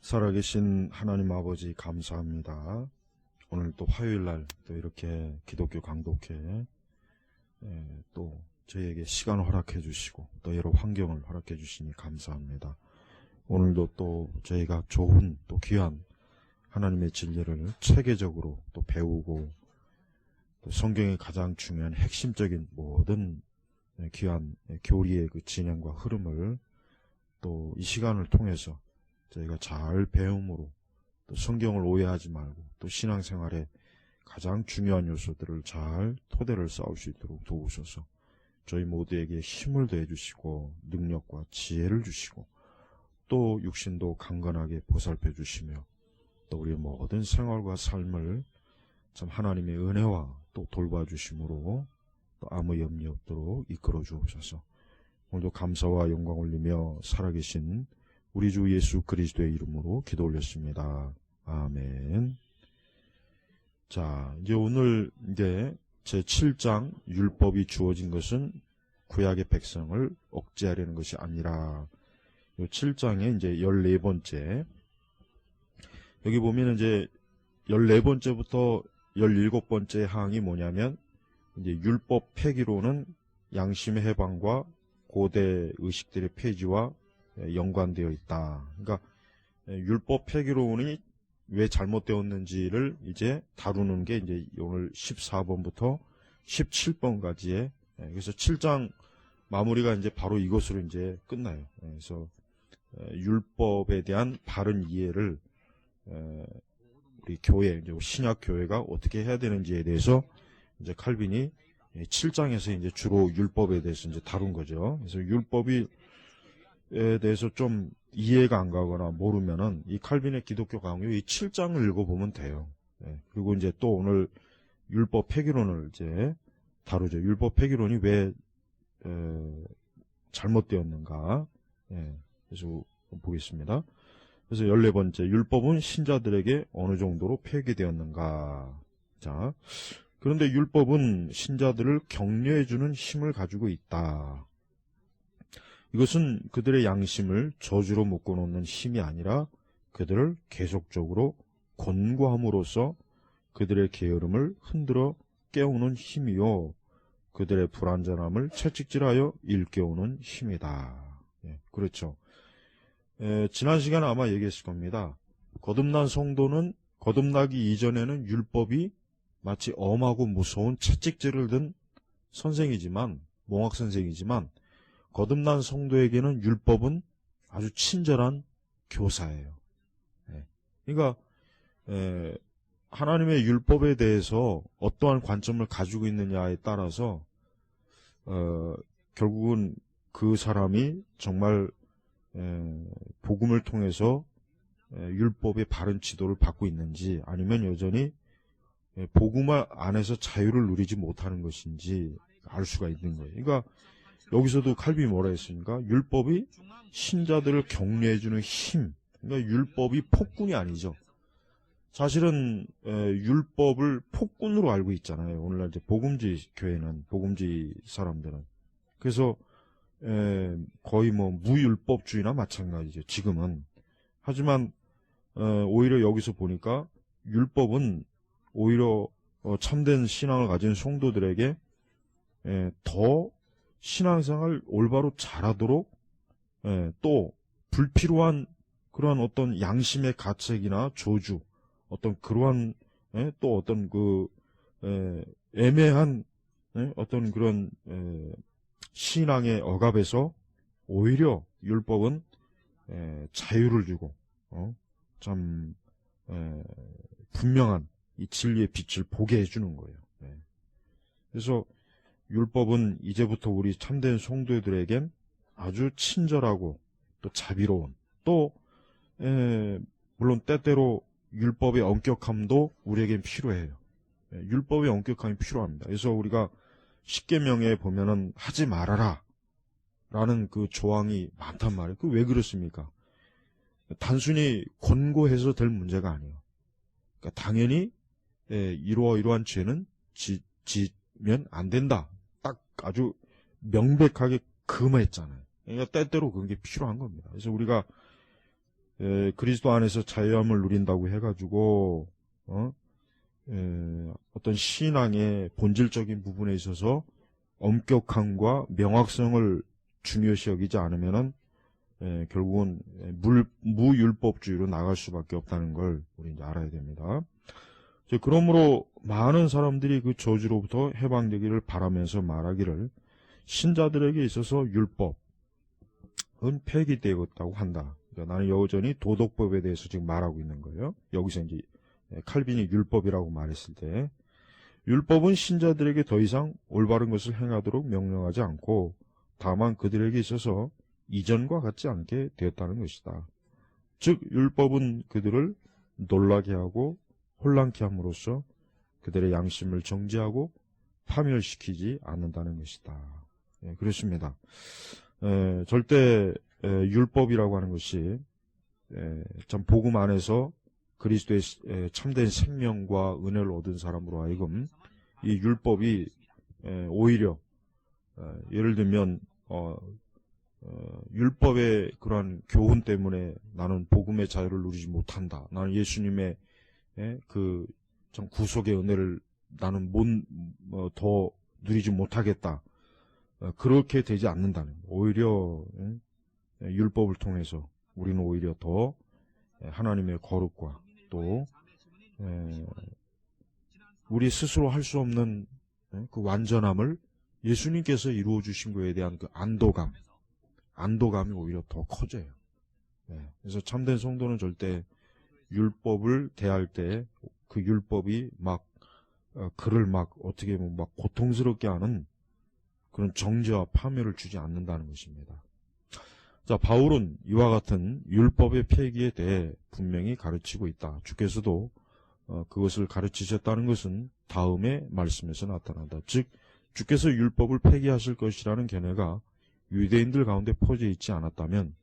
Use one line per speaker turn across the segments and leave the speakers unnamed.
살아계신 하나님 아버지 감사합니다. 오늘 또 화요일날 또 이렇게 기독교 강독회 또 저희에게 시간을 허락해 주시고 또 여러 환경을 허락해 주시니 감사합니다. 오늘도 또 저희가 좋은 또 귀한 하나님의 진리를 체계적으로 또 배우고 또 성경의 가장 중요한 핵심적인 모든 귀한 교리의 그 진행과 흐름을 또 이 시간을 통해서 저희가 잘 배움으로 또 성경을 오해하지 말고 또 신앙생활에 가장 중요한 요소들을 잘 토대를 쌓을 수 있도록 도우셔서 저희 모두에게 힘을 더해 주시고 능력과 지혜를 주시고 또 육신도 강건하게 보살펴 주시며 또 우리의 모든 생활과 삶을 참 하나님의 은혜와 또 돌봐주심으로 또 아무 염려 없도록 이끌어 주옵소서. 오늘도 감사와 영광 올리며 살아계신 우리 주 예수 그리스도의 이름으로 기도 올렸습니다. 아멘. 자, 이제 오늘 제 7장 율법이 주어진 것은 구약의 백성을 억제하려는 것이 아니라 이 7장의 이제 14번째 여기 보면 이제 14번째부터 17번째 항이 뭐냐면 이제 율법 폐기로는 양심의 해방과 고대 의식들의 폐지와 연관되어 있다. 그러니까 율법 폐기론이 왜 잘못되었는지를 이제 다루는 게 이제 오늘 14번부터 17번까지의 그래서 7장 마무리가 이제 바로 이것으로 이제 끝나요. 그래서 율법에 대한 바른 이해를 우리 교회 이제 신약 교회가 어떻게 해야 되는지에 대해서 이제 칼빈이 7장에서 이제 주로 율법에 대해서 이제 다룬 거죠. 그래서 율법이 에 대해서 좀 이해가 안 가거나 모르면은 이 칼빈의 기독교 강요 이 7장을 읽어보면 돼요. 그리고 이제 또 오늘 율법 폐기론을 이제 다루죠. 율법 폐기론이 왜 잘못되었는가. 그래서 보겠습니다. 그래서 14번째 율법은 신자들에게 어느 정도로 폐기되었는가. 자, 그런데 율법은 신자들을 격려해주는 힘을 가지고 있다. 이것은 그들의 양심을 저주로 묶어놓는 힘이 아니라 그들을 계속적으로 권고함으로써 그들의 게으름을 흔들어 깨우는 힘이요 그들의 불완전함을 채찍질하여 일깨우는 힘이다. 그렇죠. 지난 시간에 아마 얘기했을 겁니다. 거듭난 성도는 거듭나기 이전에는 율법이 마치 엄하고 무서운 채찍질을 든 선생이지만 몽학선생이지만 거듭난 성도에게는 율법은 아주 친절한 교사예요. 그러니까 하나님의 율법에 대해서 어떠한 관점을 가지고 있느냐에 따라서 결국은 그 사람이 정말 복음을 통해서 율법의 바른 지도를 받고 있는지 아니면 여전히 복음 안에서 자유를 누리지 못하는 것인지 알 수가 있는 거예요. 그러니까 여기서도 칼빈이 뭐라 했습니까? 율법이 신자들을 격려해주는 힘. 그러니까 율법이 폭군이 아니죠. 사실은 율법을 폭군으로 알고 있잖아요. 오늘날 이제 복음지 교회는 복음지 사람들은. 그래서 거의 뭐 무율법주의나 마찬가지죠. 지금은. 하지만 오히려 여기서 보니까 율법은 오히려 참된 신앙을 가진 성도들에게 더 신앙생활 올바로 잘하도록 또 불필요한 그러한 어떤 양심의 가책이나 저주 어떤 그러한 또 어떤 그 애매한 어떤 그런 신앙의 억압에서 오히려 율법은 자유를 주고 참 분명한 이 진리의 빛을 보게 해주는 거예요. 그래서 율법은 이제부터 우리 참된 성도들에겐 아주 친절하고 또 자비로운 또 물론 때때로 율법의 엄격함도 우리에겐 필요해요. 율법의 엄격함이 필요합니다. 그래서 우리가 십계명에 보면은 하지 말아라 라는 그 조항이 많단 말이에요. 그 왜 그렇습니까? 단순히 권고해서 될 문제가 아니에요. 그러니까 당연히 이러한 죄는 지면 안 된다. 딱 아주 명백하게 금했잖아요. 그러니까 때때로 그런 게 필요한 겁니다. 그래서 우리가 그리스도 안에서 자유함을 누린다고 해가지고 어떤 신앙의 본질적인 부분에 있어서 엄격함과 명확성을 중요시 여기지 않으면은 결국은 무율법주의로 나갈 수밖에 없다는 걸 우리 이제 알아야 됩니다. 그러므로 많은 사람들이 그 저주로부터 해방되기를 바라면서 말하기를 신자들에게 있어서 율법은 폐기되었다고 한다. 그러니까 나는 여전히 도덕법에 대해서 지금 말하고 있는 거예요. 여기서 이제 칼빈이 율법이라고 말했을 때 율법은 신자들에게 더 이상 올바른 것을 행하도록 명령하지 않고 다만 그들에게 있어서 이전과 같지 않게 되었다는 것이다. 즉 율법은 그들을 놀라게 하고 혼란케 함으로써 그들의 양심을 정지하고 파멸시키지 않는다는 것이다. 그렇습니다. 절대 율법이라고 하는 것이 참 복음 안에서 그리스도의 참된 생명과 은혜를 얻은 사람으로 하여금 이 율법이 오히려 예를 들면 율법의 그러한 교훈 때문에 나는 복음의 자유를 누리지 못한다. 나는 예수님의 그 참 구속의 은혜를 나는 더 누리지 못하겠다. 그렇게 되지 않는다는 거예요. 오히려 율법을 통해서 우리는 오히려 더 하나님의 거룩과 또 우리 스스로 할 수 없는 그 완전함을 예수님께서 이루어 주신 것에 대한 그 안도감이 오히려 더 커져요. 그래서 참된 성도는 절대 율법을 대할 때 그 율법이 그를 어떻게 보면 고통스럽게 하는 그런 정죄와 파멸을 주지 않는다는 것입니다. 자, 바울은 이와 같은 율법의 폐기에 대해 분명히 가르치고 있다. 주께서도 그것을 가르치셨다는 것은 다음의 말씀에서 나타난다. 즉 주께서 율법을 폐기하실 것이라는 견해가 유대인들 가운데 퍼져 있지 않았다면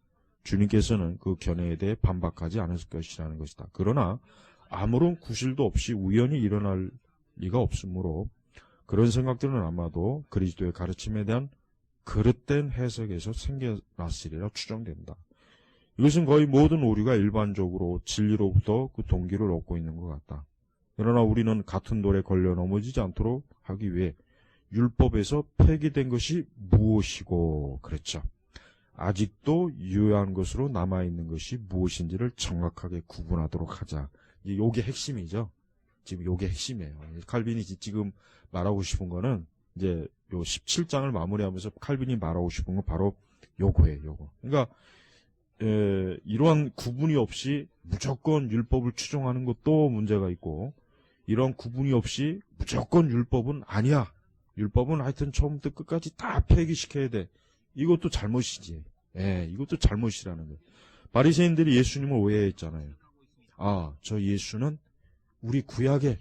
주님께서는 그 견해에 대해 반박하지 않았을 것이라는 것이다. 그러나 아무런 구실도 없이 우연히 일어날 리가 없으므로 그런 생각들은 아마도 그리스도의 가르침에 대한 그릇된 해석에서 생겨났으리라 추정된다. 이것은 거의 모든 오류가 일반적으로 진리로부터 그 동기를 얻고 있는 것 같다. 그러나 우리는 같은 돌에 걸려 넘어지지 않도록 하기 위해 율법에서 폐기된 것이 무엇이고 그랬죠. 아직도 유효한 것으로 남아있는 것이 무엇인지를 정확하게 구분하도록 하자. 요게 핵심이죠. 지금 요게 핵심이에요. 칼빈이 지금 말하고 싶은 거는 이제 요 17장을 마무리하면서 칼빈이 말하고 싶은 건 바로 요거예요. 요거. 그러니까 이러한 구분이 없이 무조건 율법을 추종하는 것도 문제가 있고 이런 구분이 없이 무조건 율법은 아니야. 율법은 하여튼 처음부터 끝까지 다 폐기시켜야 돼. 이것도 잘못이지. 이것도 잘못이라는 거예요. 바리새인들이 예수님을 오해했잖아요. 저 예수는 우리 구약에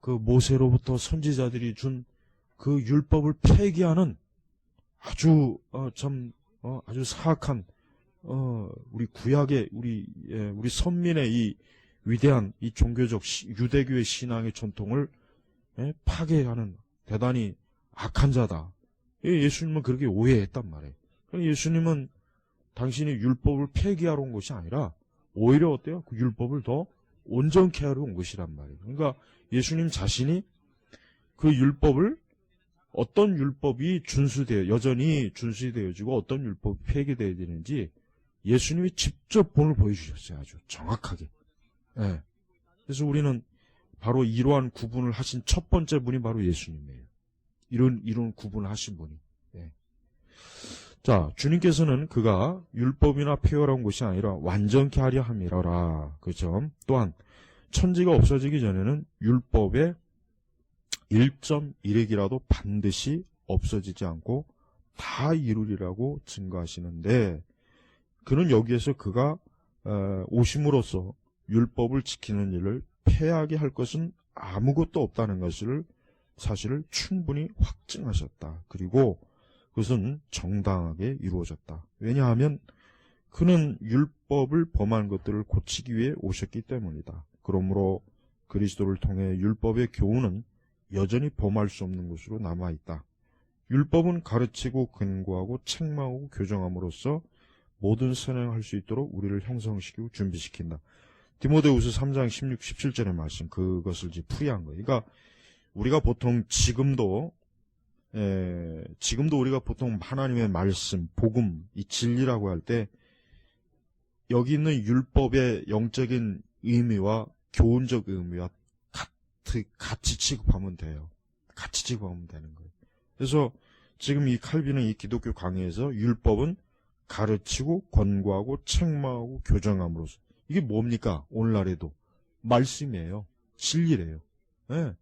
그 모세로부터 선지자들이 준 그 율법을 폐기하는 아주 아주 사악한 우리 구약의 우리 선민의 이 위대한 이 종교적 유대교의 신앙의 전통을 파괴하는 대단히 악한 자다. 예수님은 그렇게 오해했단 말이에요. 예수님은 당신이 율법을 폐기하러 온 것이 아니라 오히려 어때요? 그 율법을 더 온전케 하러 온 것이란 말이에요. 그러니까 예수님 자신이 그 율법을 어떤 율법이 여전히 준수되어지고 어떤 율법이 폐기되어야 되는지 예수님이 직접 본을 보여주셨어요. 아주 정확하게. 그래서 우리는 바로 이러한 구분을 하신 첫 번째 분이 바로 예수님이에요. 이런 구분을 하신 분이. 자, 주님께서는 그가 율법이나 폐허한 것이 아니라 완전케 하려 함이라라. 그렇죠? 또한 천지가 없어지기 전에는 율법의 1.1핵이라도 반드시 없어지지 않고 다 이루리라고 증거하시는데 그는 여기에서 그가 오심으로써 율법을 지키는 일을 폐하게 할 것은 아무것도 없다는 것을 사실을 충분히 확증하셨다. 그리고 그것은 정당하게 이루어졌다. 왜냐하면 그는 율법을 범한 것들을 고치기 위해 오셨기 때문이다. 그러므로 그리스도를 통해 율법의 교훈은 여전히 범할 수 없는 것으로 남아있다. 율법은 가르치고 근거하고 책망하고 교정함으로써 모든 선행할 수 있도록 우리를 형성시키고 준비시킨다. 디모데후서 3장 16, 17절의 말씀, 그것을 이제 풀이한 거예요. 그러니까 우리가 보통 지금도 우리가 보통 하나님의 말씀, 복음, 이 진리라고 할 때 여기 있는 율법의 영적인 의미와 교훈적 의미와 같이 취급하면 돼요. 같이 취급하면 되는 거예요. 그래서 지금 이 칼빈은 이 기독교 강의에서 율법은 가르치고 권고하고 책망하고 교정함으로써, 이게 뭡니까? 오늘날에도 말씀이에요. 진리래요. 네.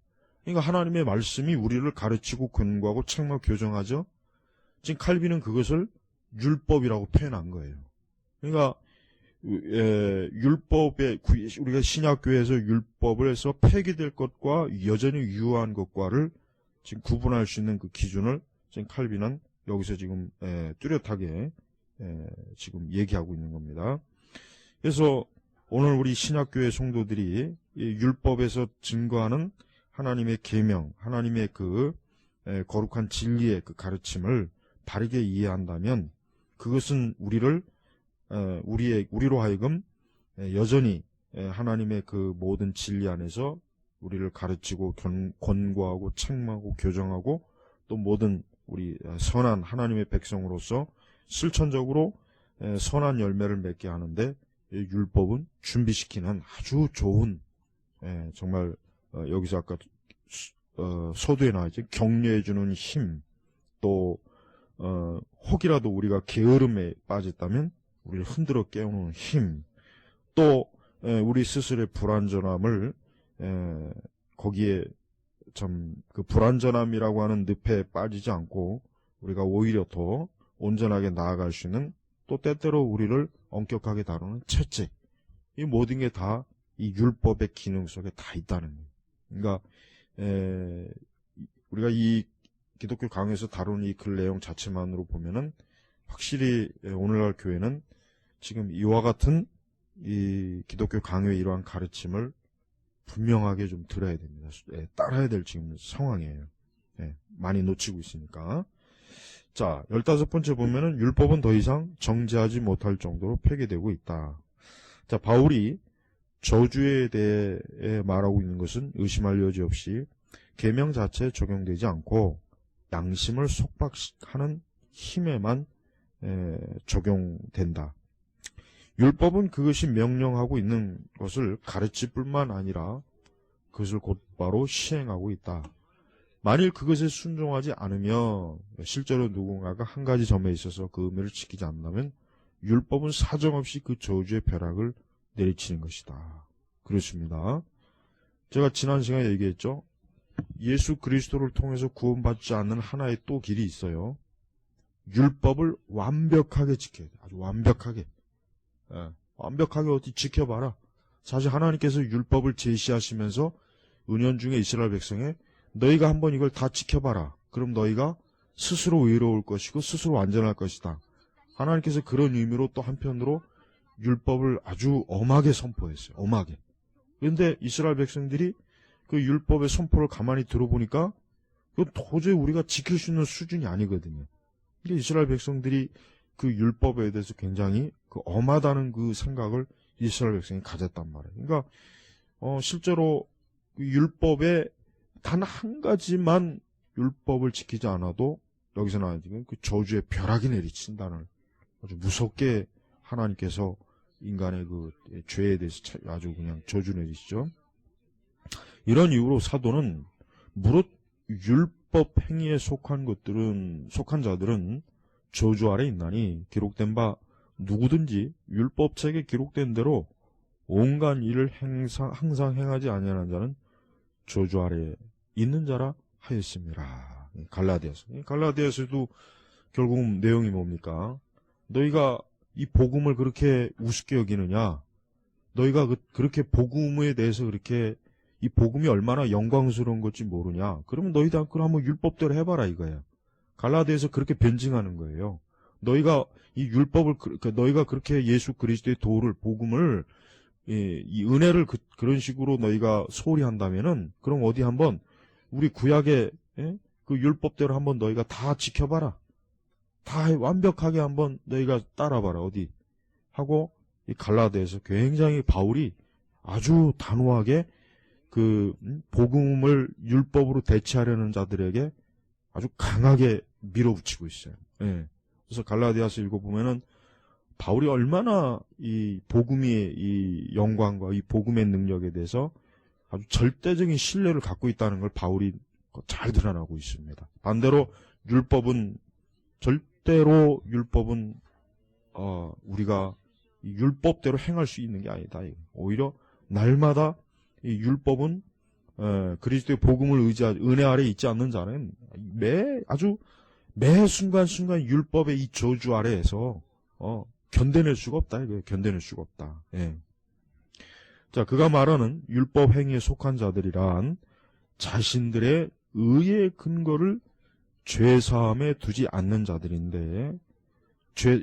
그러니까 하나님의 말씀이 우리를 가르치고 권고하고 책망 교정하죠. 지금 칼빈은 그것을 율법이라고 표현한 거예요. 그러니까 율법에, 우리가 신약교회에서 율법을 해서 폐기될 것과 여전히 유효한 것과를 지금 구분할 수 있는 그 기준을 지금 칼빈은 여기서 지금 뚜렷하게 지금 얘기하고 있는 겁니다. 그래서 오늘 우리 신약교회 성도들이 율법에서 증거하는 하나님의 계명, 하나님의 그 거룩한 진리의 그 가르침을 바르게 이해한다면, 그것은 우리로 하여금 여전히 하나님의 그 모든 진리 안에서 우리를 가르치고 권고하고 책망하고 교정하고 또 모든 우리 선한 하나님의 백성으로서 실천적으로 선한 열매를 맺게 하는데 율법은 준비시키는 아주 좋은, 정말 여기서 아까 서두에 나와있죠. 격려해주는 힘, 또 혹이라도 우리가 게으름에 빠졌다면 우리를 흔들어 깨우는 힘, 또 우리 스스로의 불완전함을 거기에 참 그 불완전함이라고 하는 늪에 빠지지 않고 우리가 오히려 더 온전하게 나아갈 수 있는, 또 때때로 우리를 엄격하게 다루는 채찍, 이 모든 게 다 이 율법의 기능 속에 다 있다는 거예요. 그러니까 우리가 이 기독교 강의에서 다루는 이 글 내용 자체만으로 보면은 확실히 오늘날 교회는 지금 이와 같은 이 기독교 강의의 이러한 가르침을 분명하게 좀 들어야 됩니다. 따라야 될 지금 상황이에요. 많이 놓치고 있으니까. 자, 15번째 보면은 율법은 더 이상 정죄하지 못할 정도로 폐기되고 있다. 자, 바울이 저주에 대해 말하고 있는 것은 의심할 여지 없이 계명 자체에 적용되지 않고 양심을 속박하는 힘에만 적용된다. 율법은 그것이 명령하고 있는 것을 가르칠 뿐만 아니라 그것을 곧바로 시행하고 있다. 만일 그것에 순종하지 않으며 실제로 누군가가 한 가지 점에 있어서 그 의미를 지키지 않는다면 율법은 사정없이 그 저주의 벼락을 내리치는 것이다. 그렇습니다. 제가 지난 시간에 얘기했죠. 예수 그리스도를 통해서 구원받지 않는 하나의 또 길이 있어요. 율법을 완벽하게 지켜야 돼. 아주 완벽하게. 완벽하게 어디 지켜봐라. 사실 하나님께서 율법을 제시하시면서 은연중에 이스라엘 백성에 너희가 한번 이걸 다 지켜봐라. 그럼 너희가 스스로 의로울 것이고 스스로 완전할 것이다. 하나님께서 그런 의미로 또 한편으로 율법을 아주 엄하게 선포했어요. 엄하게. 그런데 이스라엘 백성들이 그 율법의 선포를 가만히 들어보니까 그건 도저히 우리가 지킬 수 있는 수준이 아니거든요. 근데 이스라엘 백성들이 그 율법에 대해서 굉장히 그 엄하다는 그 생각을 이스라엘 백성이 가졌단 말이에요. 그러니까 실제로 그 율법에 단 한 가지만 율법을 지키지 않아도 여기서 나와야 지금 그 저주의 벼락이 내리친다는, 아주 무섭게 하나님께서 인간의 그 죄에 대해서 아주 그냥 저주 내리시죠. 이런 이유로 사도는 무릇 율법 행위에 속한 자들은 저주 아래 있나니 기록된 바 누구든지 율법책에 기록된 대로 온갖 일을 항상 행하지 아니하는 자는 저주 아래 있는 자라 하였습니다. 갈라디아서도 결국 내용이 뭡니까? 너희가 이 복음을 그렇게 우습게 여기느냐? 너희가 그렇게 복음에 대해서 그렇게 이 복음이 얼마나 영광스러운 건지 모르냐? 그러면 너희도 그럼 한번 율법대로 해봐라 이거야. 갈라디아에서 그렇게 변증하는 거예요. 너희가 이 율법을 너희가 그렇게 예수 그리스도의 도를 복음을 이 은혜를 그런 식으로 너희가 소홀히 한다면은 그럼 어디 한번 우리 구약의 그 율법대로 한번 너희가 다 지켜봐라. 다 완벽하게 한번 너희가 따라봐라. 어디 하고 이 갈라디아에서 굉장히 바울이 아주 단호하게 그 복음을 율법으로 대체하려는 자들에게 아주 강하게 밀어붙이고 있어요. 예. 그래서 갈라디아서 읽어보면은 바울이 얼마나 이 복음의 이 영광과 이 복음의 능력에 대해서 아주 절대적인 신뢰를 갖고 있다는 걸 바울이 잘 드러나고 있습니다. 반대로 절대로 율법은 우리가 율법대로 행할 수 있는 게 아니다. 오히려 날마다 이 율법은 그리스도의 복음을 의지하지 은혜 아래 있지 않는 자는 매 순간순간 율법의 이 저주 아래에서 견뎌낼 수가 없다. 이거예요. 견뎌낼 수가 없다. 예. 자, 그가 말하는 율법 행위에 속한 자들이란 자신들의 의의 근거를 죄사함에 두지 않는 자들인데,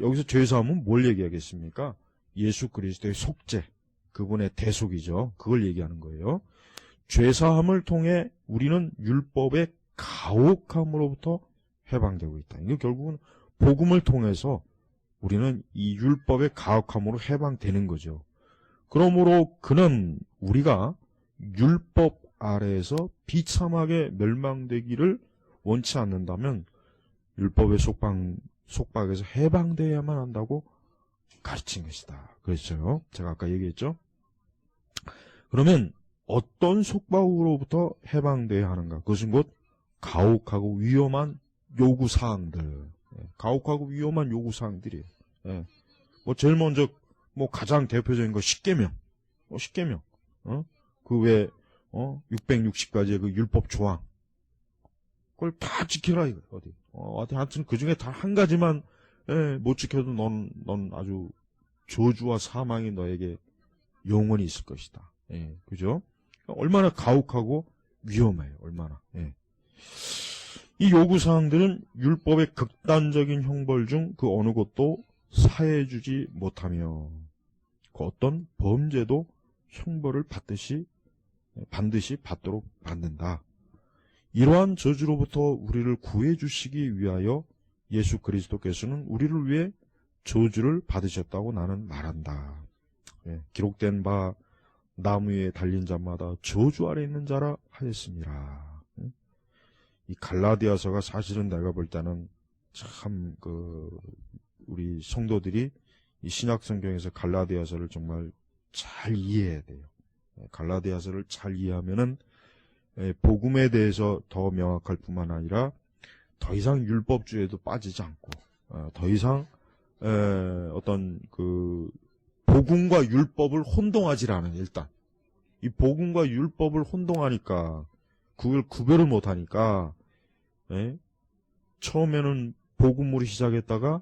여기서 죄사함은 뭘 얘기하겠습니까? 예수 그리스도의 속죄, 그분의 대속이죠. 그걸 얘기하는 거예요. 죄사함을 통해 우리는 율법의 가혹함으로부터 해방되고 있다. 이게 결국은 복음을 통해서 우리는 이 율법의 가혹함으로 해방되는 거죠. 그러므로 그는 우리가 율법 아래에서 비참하게 멸망되기를 원치 않는다면 율법의 속박에서 해방되어야만 한다고 가르친 것이다. 그랬어요. 제가 아까 얘기했죠. 그러면 어떤 속박으로부터 해방되어야 하는가? 그것은 곧 가혹하고 위험한 요구사항들. 가혹하고 위험한 요구사항들이에요. 뭐 제일 먼저 가장 대표적인 거 십계명. 십계명. 그 외에 660가지의 그 율법 조항. 그걸 다 지켜라 이거. 어디 하여튼 그 중에 단 한 가지만 못 지켜도 넌 아주 저주와 사망이 너에게 영원히 있을 것이다. 그죠? 얼마나 가혹하고 위험해요. 얼마나. 이 요구사항들은 율법의 극단적인 형벌 중 그 어느 것도 사해주지 못하며 그 어떤 범죄도 형벌을 반드시 받도록 만든다. 이러한 저주로부터 우리를 구해주시기 위하여 예수 그리스도께서는 우리를 위해 저주를 받으셨다고 나는 말한다. 기록된 바 나무 위에 달린 자마다 저주 아래 있는 자라 하였습니다. 이 갈라디아서가 사실은 내가 볼 때는 참 우리 성도들이 이 신약 성경에서 갈라디아서를 정말 잘 이해해야 돼요. 갈라디아서를 잘 이해하면은 복음에 대해서 더 명확할 뿐만 아니라 더 이상 율법주의에도 빠지지 않고 더 이상 어떤 그 복음과 율법을 혼동하지 않은 일단 이 복음과 율법을 혼동하니까 그걸 구별을 못하니까 처음에는 복음으로 시작했다가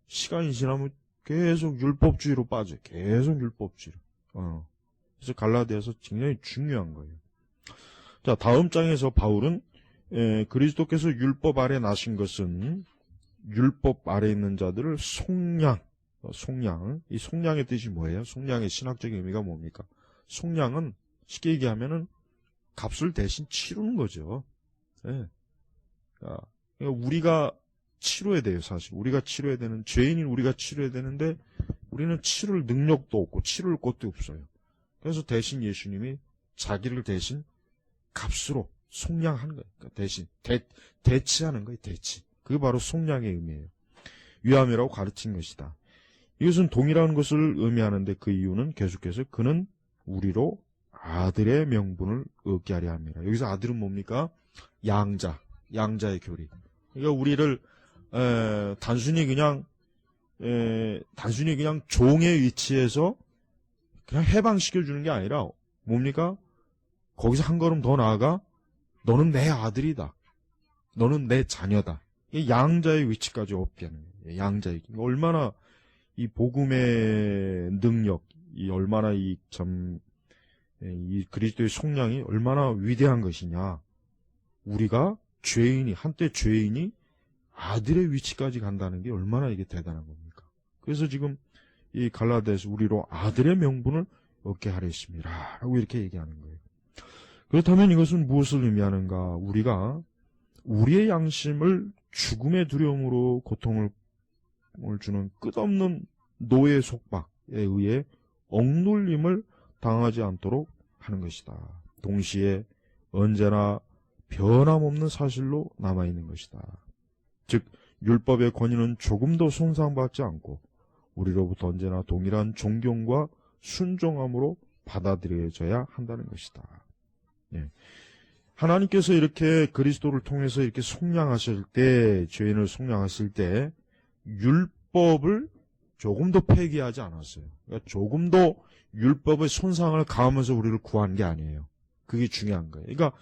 시간이 지나면 계속 율법주의로 빠져. 계속 율법주의로. 그래서 갈라디아서 굉장히 중요한 거예요. 자, 다음 장에서 바울은 그리스도께서 율법 아래 나신 것은 율법 아래 있는 자들을 속량. 이 속량의 뜻이 뭐예요? 속량의 신학적인 의미가 뭡니까? 속량은 쉽게 얘기하면은 값을 대신 치르는 거죠. 그러니까 우리가 치러야 돼요, 사실. 우리가 치러야 되는, 죄인인 우리가 치러야 되는데, 우리는 치를 능력도 없고, 치를 것도 없어요. 그래서 대신 예수님이 자기를 대신 값으로 속량하는 거예요. 그러니까 대신, 대치하는 거예요, 대치. 그게 바로 속량의 의미예요. 위함이라고 가르친 것이다. 이것은 동일한 것을 의미하는데 그 이유는 계속해서 그는 우리로 아들의 명분을 얻게 하려 합니다. 여기서 아들은 뭡니까? 양자의 교리. 그러니까 우리를 단순히 그냥 종의 위치에서 그냥 해방시켜 주는 게 아니라 뭡니까? 거기서 한 걸음 더 나아가 너는 내 아들이다. 너는 내 자녀다. 양자의 위치까지 얻게 하는 거예요. 양자의 얼마나 이 복음의 능력, 얼마나 이 그리스도의 속량이 얼마나 위대한 것이냐. 우리가 한때 죄인이 아들의 위치까지 간다는 게 얼마나 이게 대단한 겁니까? 그래서 지금 이 갈라디아에서 우리로 아들의 명분을 얻게 하려 했습니다. 라고 이렇게 얘기하는 거예요. 그렇다면 이것은 무엇을 의미하는가? 우리가 우리의 양심을 죽음의 두려움으로 고통을 고통을 주는 끝없는 노예 속박에 의해 억눌림을 당하지 않도록 하는 것이다. 동시에 언제나 변함없는 사실로 남아있는 것이다. 즉 율법의 권위는 조금도 손상받지 않고 우리로부터 언제나 동일한 존경과 순종함으로 받아들여져야 한다는 것이다. 예. 하나님께서 이렇게 그리스도를 통해서 이렇게 속량하실 때, 죄인을 속량하실 때 율법을 조금도 폐기하지 않았어요. 그러니까 조금도 율법의 손상을 가하면서 우리를 구한 게 아니에요. 그게 중요한 거예요. 그러니까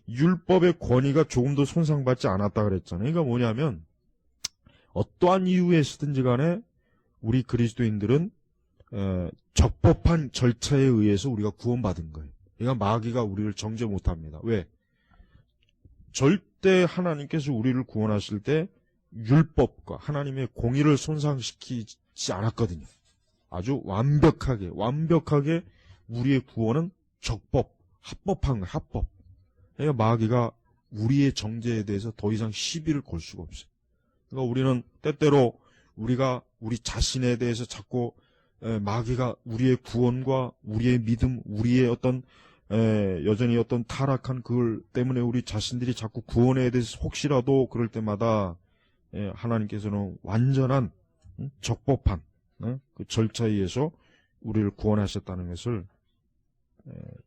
율법의 권위가 조금도 손상받지 않았다 그랬잖아요. 그러니까 뭐냐면 어떠한 이유에서든지 간에 우리 그리스도인들은 적법한 절차에 의해서 우리가 구원받은 거예요. 그러니까 마귀가 우리를 정죄 못합니다. 왜? 절대 하나님께서 우리를 구원하실 때 율법과 하나님의 공의를 손상시키지 않았거든요. 아주 완벽하게 우리의 구원은 적법, 합법한 거예요. 합법. 그러니까 마귀가 우리의 정죄에 대해서 더 이상 시비를 걸 수가 없어요. 그러니까 우리는 때때로 우리가 우리 자신에 대해서 자꾸 마귀가 우리의 구원과 우리의 믿음, 우리의 어떤 여전히 어떤 타락한 그걸 때문에 우리 자신들이 자꾸 구원에 대해서 혹시라도 그럴 때마다 하나님께서는 완전한 적법한 그 절차에 의해서 우리를 구원하셨다는 것을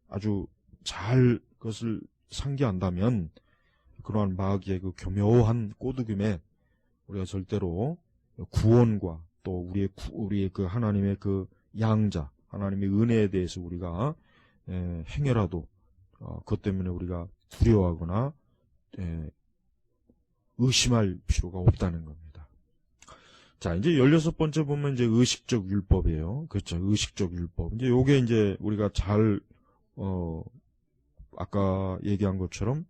아주 잘 그것을 상기한다면 그러한 마귀의 그 교묘한 꼬드김에 우리가 절대로 구원과 또 우리의 그 하나님의 그 양자, 하나님의 은혜에 대해서 우리가 행여라도 그것 때문에 우리가 두려워하거나 의심할 필요가 없다는 겁니다. 자, 이제 16번째 보면 이제 의식적 율법이에요. 그렇죠. 의식적 율법. 이제 요게 이제 우리가 잘 아까 얘기한 것처럼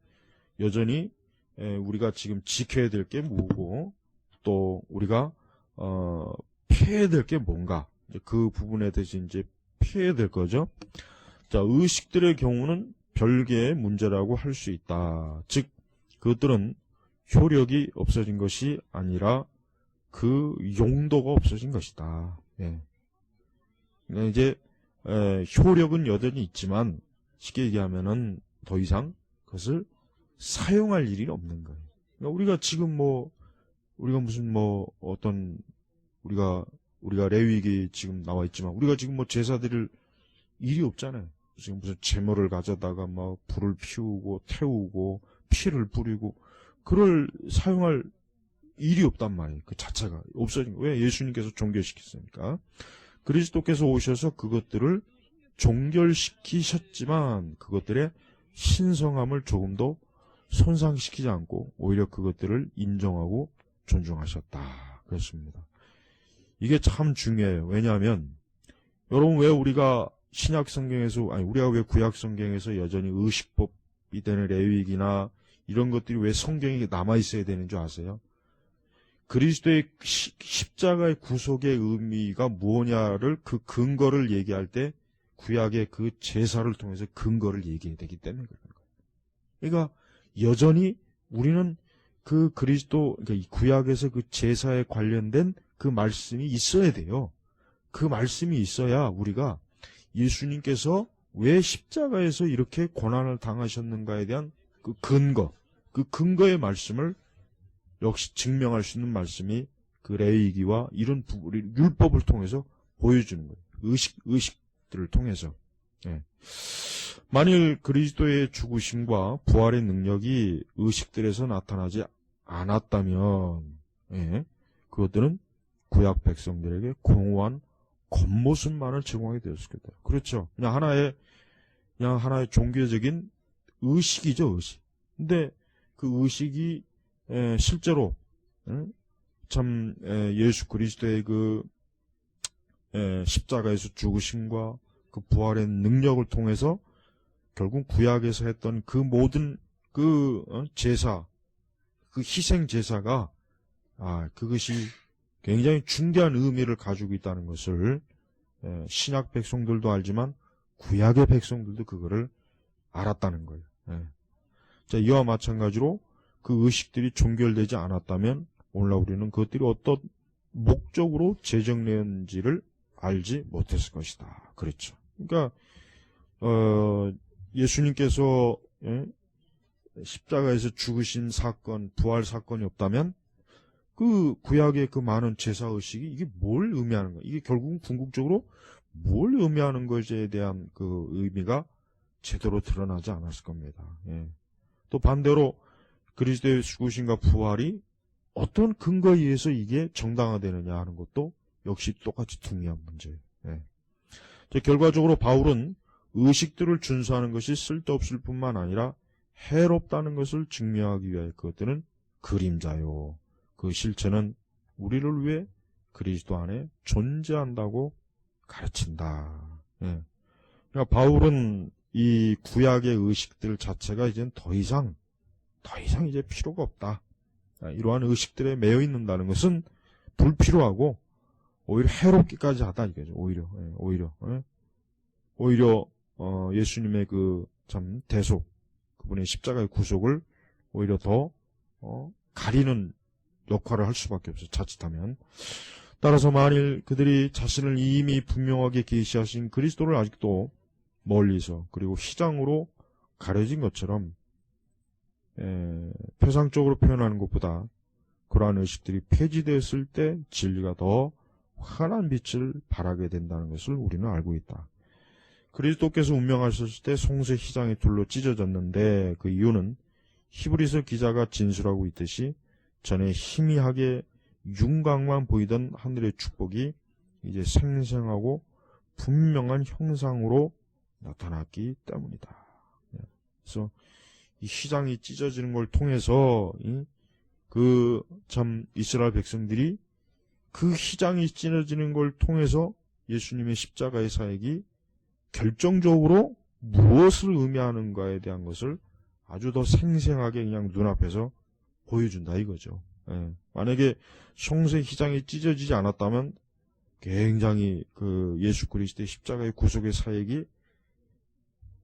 여전히 우리가 지금 지켜야 될 게 뭐고 또 우리가 피해야 될 게 뭔가 이제 그 부분에 대해서 이제 피해야 될 거죠. 자, 의식들의 경우는 별개의 문제라고 할 수 있다. 즉 그것들은 효력이 없어진 것이 아니라 그 용도가 없어진 것이다. 예. 그러니까 이제 효력은 여전히 있지만 쉽게 얘기하면은 더 이상 그것을 사용할 일이 없는 거예요. 그러니까 우리가 지금 우리가 무슨 어떤 우리가 레위기 지금 나와 있지만 우리가 지금 제사 드릴 일이 없잖아요. 지금 무슨 제물을 가져다가 불을 피우고 태우고 피를 뿌리고 그걸 사용할 일이 없단 말이에요. 그 자체가 없어진 거예요. 왜? 예수님께서 종결시켰으니까. 그리스도께서 오셔서 그것들을 종결시키셨지만 그것들의 신성함을 조금도 손상시키지 않고 오히려 그것들을 인정하고 존중하셨다. 그렇습니다. 이게 참 중요해요. 왜냐하면 여러분 왜 우리가 신약 성경에서 우리가 왜 구약 성경에서 여전히 의식법이 되는 레위기나 이런 것들이 왜 성경에 남아 있어야 되는 줄 아세요? 그리스도의 십자가의 구속의 의미가 무엇냐를 그 근거를 얘기할 때 구약의 그 제사를 통해서 근거를 얘기해야 되기 때문에 그런 거예요. 그러니까 여전히 우리는 그 그리스도 그러니까 구약에서 그 제사에 관련된 그 말씀이 있어야 돼요. 그 말씀이 있어야 우리가 예수님께서 왜 십자가에서 이렇게 고난을 당하셨는가에 대한 그 근거의 말씀을 역시 증명할 수 있는 말씀이 그 레위기와 이런 율법을 통해서 보여주는 거예요. 의식들을 통해서. 예. 만일 그리스도의 죽으심과 부활의 능력이 의식들에서 나타나지 않았다면, 그것들은 구약 백성들에게 공허한 겉모습만을 제공하게 되었을 거다. 그렇죠. 그냥 하나의 종교적인 의식이죠, 의식. 근데 그 의식이 실제로 참 예수 그리스도의 그 십자가에서 죽으심과 그 부활의 능력을 통해서 결국 구약에서 했던 그 모든 제사, 그 희생 제사가 그것이 굉장히 중대한 의미를 가지고 있다는 것을 신약 백성들도 알지만 구약의 백성들도 그거를 알았다는 거예요. 자, 이와 마찬가지로 그 의식들이 종결되지 않았다면 오늘날 우리는 그것들이 어떤 목적으로 제정되었는지를 알지 못했을 것이다. 그랬죠. 그러니까 예수님께서 십자가에서 죽으신 사건, 부활 사건이 없다면 그 구약의 그 많은 제사 의식이 이게 뭘 의미하는 거야? 이게 결국은 궁극적으로 뭘 의미하는 것에 대한 그 의미가 제대로 드러나지 않았을 겁니다. 예. 또 반대로 그리스도의 죽으심과 부활이 어떤 근거에 의해서 이게 정당화되느냐 하는 것도 역시 똑같이 중요한 문제예요. 예. 결과적으로 바울은 의식들을 준수하는 것이 쓸데없을 뿐만 아니라 해롭다는 것을 증명하기 위해 그것들은 그림자요. 그 실체는 우리를 위해 그리스도 안에 존재한다고 가르친다. 예. 그러니까 바울은 이 구약의 의식들 자체가 이젠 더 이상 이제 필요가 없다. 이러한 의식들에 매여 있는다는 것은 불필요하고 오히려 해롭기까지 하다 이거죠. 오히려 예수님의 그 참 대속, 그분의 십자가의 구속을 오히려 더 가리는 역할을 할 수밖에 없어요. 자칫하면. 따라서 만일 그들이 자신을 이미 분명하게 계시하신 그리스도를 아직도 멀리서 그리고 휘장으로 가려진 것처럼 표상적으로 표현하는 것보다 그러한 의식들이 폐지되었을 때 진리가 더 환한 빛을 발하게 된다는 것을 우리는 알고 있다. 그리스도께서 운명하셨을 때 송새 휘장에 둘로 찢어졌는데 그 이유는 히브리서 기자가 진술하고 있듯이 전에 희미하게 윤곽만 보이던 하늘의 축복이 이제 생생하고 분명한 형상으로 나타났기 때문이다. 그래서 이 휘장이 찢어지는 걸 통해서 그 참 이스라엘 백성들이 그 휘장이 찢어지는 걸 통해서 예수님의 십자가의 사역이 결정적으로 무엇을 의미하는가에 대한 것을 아주 더 생생하게 그냥 눈앞에서 보여준다 이거죠. 예. 만약에 송새 휘장이 찢어지지 않았다면 굉장히 그 예수 그리스도의 십자가의 구속의 사역이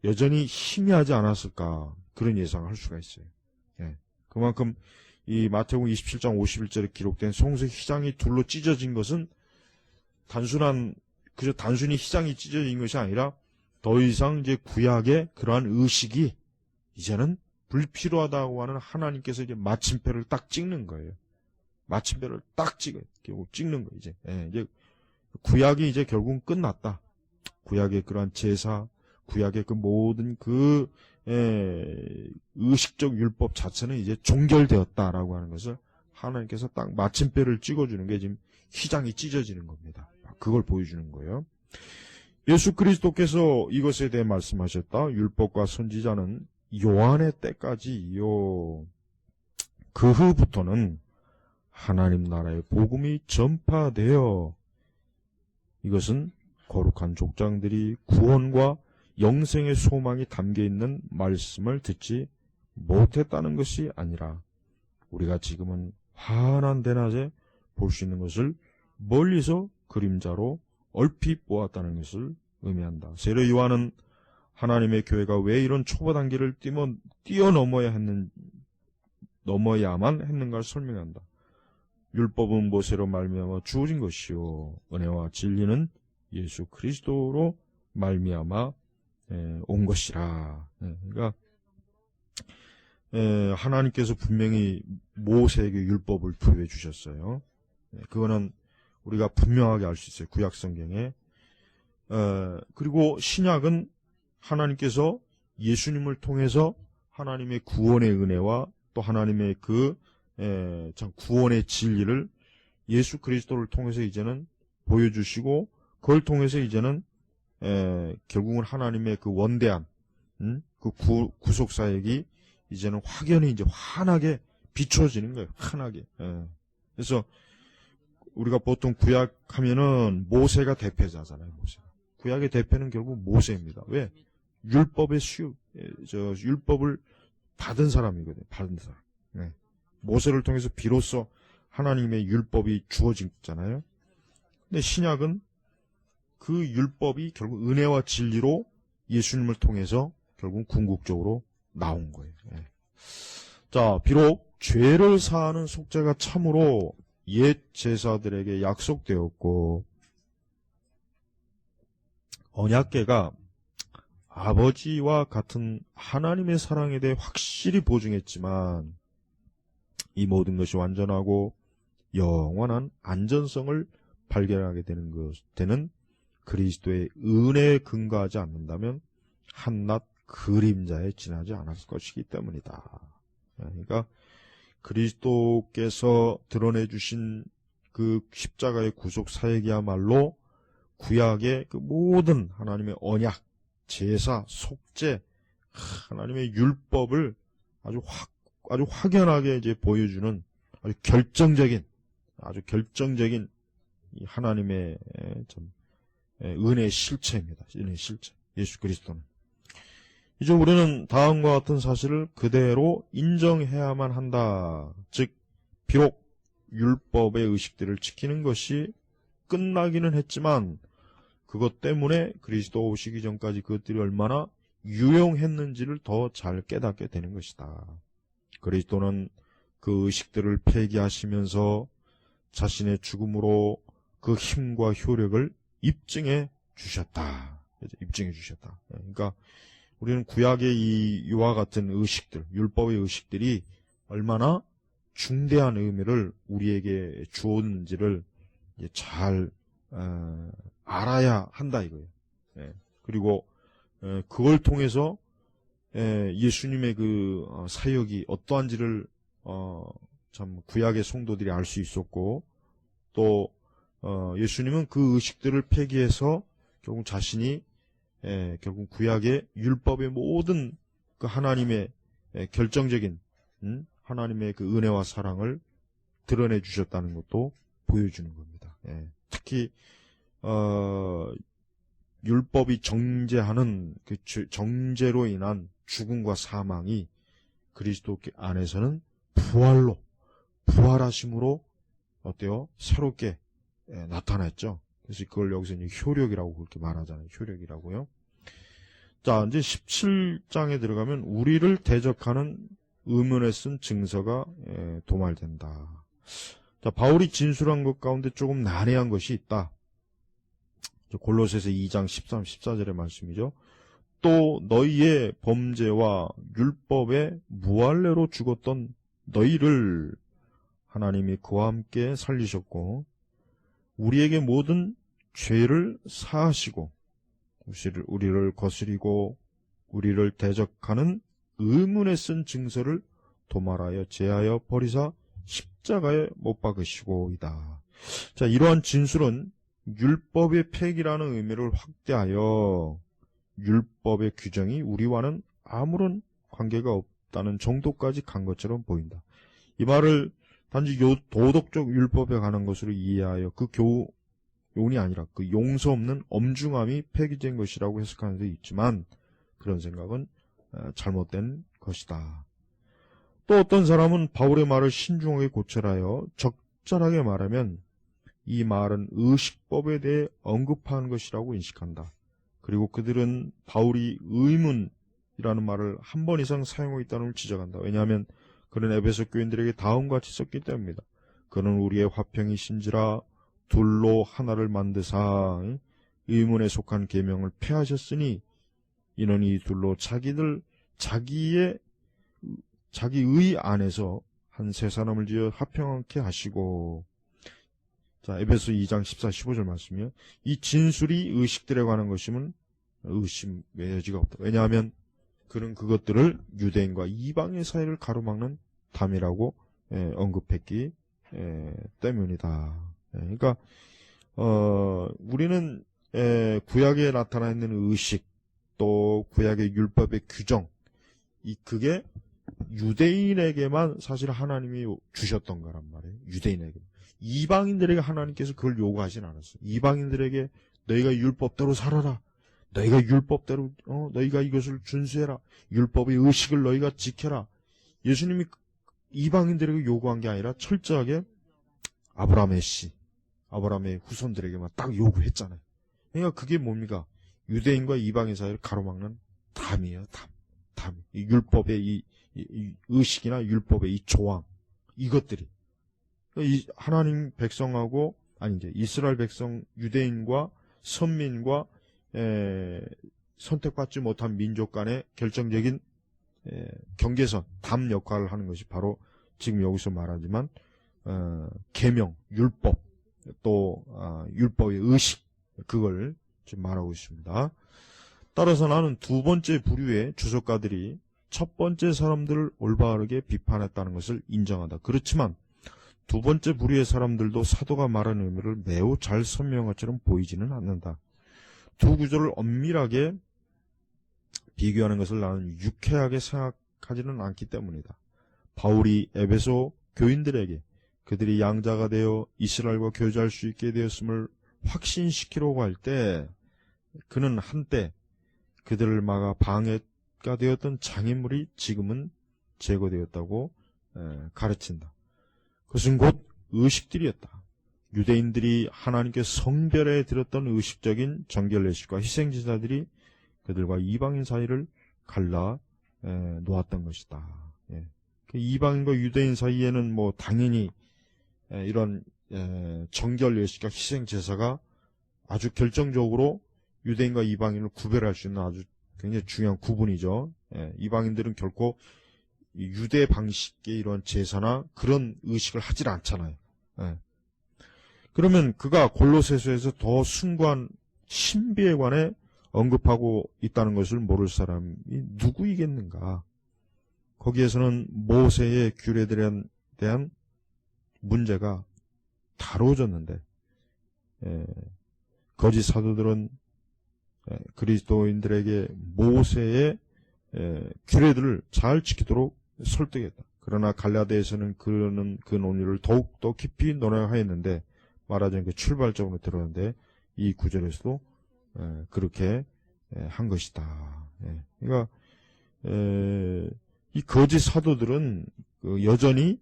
여전히 희미하지 않았을까 그런 예상을 할 수가 있어요. 예. 그만큼 이 마태복음 27장 51절에 기록된 송새 휘장이 둘로 찢어진 것은 단순히 휘장이 찢어진 것이 아니라 더 이상 이제 구약의 그러한 의식이 이제는 불필요하다고 하는 하나님께서 이제 마침표를 딱 찍는 거예요. 마침표를 딱 결국 찍는 거예요. 이제 구약이 이제 결국은 끝났다. 구약의 그러한 제사, 구약의 그 모든 그 의식적 율법 자체는 이제 종결되었다라고 하는 것을 하나님께서 딱 마침표를 찍어주는 게 지금 휘장이 찢어지는 겁니다. 그걸 보여주는 거예요. 예수 그리스도께서 이것에 대해 말씀하셨다. 율법과 선지자는 요한의 때까지요. 그 후부터는 하나님 나라의 복음이 전파되어 이것은 거룩한 족장들이 구원과 영생의 소망이 담겨있는 말씀을 듣지 못했다는 것이 아니라 우리가 지금은 환한 대낮에 볼 수 있는 것을 멀리서 그림자로 얼핏 보았다는 것을 의미한다. 세례 요한은 하나님의 교회가 왜 이런 초보 단계를 넘어야만 했는가를 설명한다. 율법은 모세로 말미암아 주어진 것이요 은혜와 진리는 예수 그리스도로 말미암아 온 것이라. 그러니까 하나님께서 분명히 모세에게 율법을 부여해 주셨어요. 그거는 우리가 분명하게 알 수 있어요. 구약 성경에. 그리고 신약은 하나님께서 예수님을 통해서 하나님의 구원의 은혜와 또 하나님의 구원의 진리를 예수 그리스도를 통해서 이제는 보여주시고 그걸 통해서 이제는 결국은 하나님의 그 원대한 그 구속 사역이 이제는 확연히 이제 환하게 비춰지는 거예요. 환하게. 그래서 우리가 보통 구약 하면은 모세가 대표자잖아요. 모세가. 구약의 대표는 결국 모세입니다. 왜? 율법을 받은 사람이거든요. 받은 사람. 모세를 통해서 비로소 하나님의 율법이 주어졌잖아요. 근데 신약은 그 율법이 결국 은혜와 진리로 예수님을 통해서 결국 궁극적으로 나온 거예요. 자, 비록 죄를 사하는 속죄가 참으로 옛 제사들에게 약속되었고, 언약궤가 아버지와 같은 하나님의 사랑에 대해 확실히 보증했지만, 이 모든 것이 완전하고 영원한 안전성을 발견하게 되는 그리스도의 은혜에 근거하지 않는다면 한낱 그림자에 지나지 않았을 것이기 때문이다. 그러니까 그리스도께서 드러내주신 그 십자가의 구속 사역이야말로 구약의 그 모든 하나님의 언약, 제사, 속죄, 하나님의 율법을 아주 확연하게 이제 보여주는 아주 결정적인 이 하나님의 은혜의 실체입니다. 은혜의 실체. 예수 그리스도는. 이제 우리는 다음과 같은 사실을 그대로 인정해야만 한다. 즉, 비록 율법의 의식들을 지키는 것이 끝나기는 했지만 그것 때문에 그리스도 오시기 전까지 그것들이 얼마나 유용했는지를 더 잘 깨닫게 되는 것이다. 그리스도는 그 의식들을 폐기하시면서 자신의 죽음으로 그 힘과 효력을 입증해 주셨다. 그러니까 우리는 구약의 이와 같은 의식들, 율법의 의식들이 얼마나 중대한 의미를 우리에게 주었는지를 잘 알아야 한다 이거예요. 그리고 그걸 통해서 예수님의 그 사역이 어떠한지를 참 구약의 성도들이 알 수 있었고, 또 예수님은 그 의식들을 폐기해서 결국 자신이 결국 구약의 율법의 모든 그 하나님의 결정적인 하나님의 그 은혜와 사랑을 드러내 주셨다는 것도 보여주는 겁니다. 특히 율법이 정죄하는 그 정죄로 인한 죽음과 사망이 그리스도 안에서는 부활하심으로 어때요? 새롭게 나타났죠. 그래서 그걸 여기서 이제 효력이라고 그렇게 말하잖아요. 효력이라고요. 자, 이제 17장에 들어가면 우리를 대적하는 의문에 쓴 증서가 도말된다. 자, 바울이 진술한 것 가운데 조금 난해한 것이 있다. 골로새서 2장 13, 14절의 말씀이죠. 또 너희의 범죄와 율법에 무할례로 죽었던 너희를 하나님이 그와 함께 살리셨고 우리에게 모든 죄를 사하시고 우리를 거스리고 우리를 대적하는 의문에 쓴 증서를 도말하여 제하여 버리사 십자가에 못 박으시고이다. 자, 이러한 진술은 율법의 폐기라는 의미를 확대하여 율법의 규정이 우리와는 아무런 관계가 없다는 정도까지 간 것처럼 보인다. 이 말을 단지 도덕적 율법에 관한 것으로 이해하여 그 교훈이 아니라 그 용서 없는 엄중함이 폐기된 것이라고 해석하는 데 있지만 그런 생각은 잘못된 것이다. 또 어떤 사람은 바울의 말을 신중하게 고찰하여 적절하게 말하면 이 말은 의식법에 대해 언급하는 것이라고 인식한다. 그리고 그들은 바울이 의문이라는 말을 한 번 이상 사용하고 있다는 걸 지적한다. 왜냐하면 그는 에베소 교인들에게 다음과 같이 썼기 때문입니다. 그는 우리의 화평이신지라 둘로 하나를 만드사 의문에 속한 계명을 폐하셨으니 이는 이 둘로 자기의 안에서 한 세 사람을 지어 화평하게 하시고. 자, 에베소 2장 14, 15절 말씀이요. 이 진술이 의식들에 관한 것이면 의심의 여지가 없다. 왜냐하면 그는 그것들을 유대인과 이방의 사이를 가로막는 담이라고 언급했기 때문이다. 그러니까 우리는 구약에 나타나 있는 의식 또 구약의 율법의 규정 그게 유대인에게만 사실 하나님이 주셨던 거란 말이에요. 유대인에게. 이방인들에게 하나님께서 그걸 요구하진 않았어요. 이방인들에게 너희가 율법대로 살아라. 너희가 율법대로 너희가 이것을 준수해라. 율법의 의식을 너희가 지켜라. 예수님이 이방인들에게 요구한 게 아니라 철저하게 아브라함의 후손들에게만 딱 요구했잖아요. 그러니까 그게 뭡니까? 유대인과 이방인 사이를 가로막는 담이에요. 담. 이 율법의 이 의식이나 율법의 이 조항 이것들이 하나님 백성하고, 아니 이제 이스라엘 백성, 유대인과 선민과 선택받지 못한 민족 간의 결정적인 경계선, 담 역할을 하는 것이 바로 지금 여기서 말하지만 계명, 율법, 또 율법의 의식, 그걸 지금 말하고 있습니다. 따라서 나는 두 번째 부류의 주석가들이 첫 번째 사람들을 올바르게 비판했다는 것을 인정한다. 그렇지만 두 번째 부류의 사람들도 사도가 말하는 의미를 매우 잘 설명한 것처럼 보이지는 않는다. 두 구조를 엄밀하게 비교하는 것을 나는 유쾌하게 생각하지는 않기 때문이다. 바울이 에베소 교인들에게 그들이 양자가 되어 이스라엘과 교제할 수 있게 되었음을 확신시키려고 할 때 그는 한때 그들을 막아 방해가 되었던 장애물이 지금은 제거되었다고 가르친다. 그것은 곧 의식들이었다. 유대인들이 하나님께 성별에 드렸던 의식적인 정결례식과 희생제사들이 그들과 이방인 사이를 갈라 놓았던 것이다. 그 이방인과 유대인 사이에는 뭐 당연히 이런 정결례식과 희생제사가 아주 결정적으로 유대인과 이방인을 구별할 수 있는 아주 굉장히 중요한 구분이죠. 이방인들은 결코 유대 방식의 이런 제사나 그런 의식을 하질 않잖아요. 그러면 그가 골로새서에서 더 숭고한 신비에 관해 언급하고 있다는 것을 모를 사람이 누구이겠는가? 거기에서는 모세의 규례들에 대한 문제가 다뤄졌는데 거짓 사도들은 그리스도인들에게 모세의 규례들을 잘 지키도록 설득했다. 그러나 갈라디아에서는 그는 그 논의를 더욱더 깊이 논하였는데 말하자면 그 출발점으로 들었는데 이 구절에서도 그렇게 한 것이다. 그러니까 이 거짓 사도들은 여전히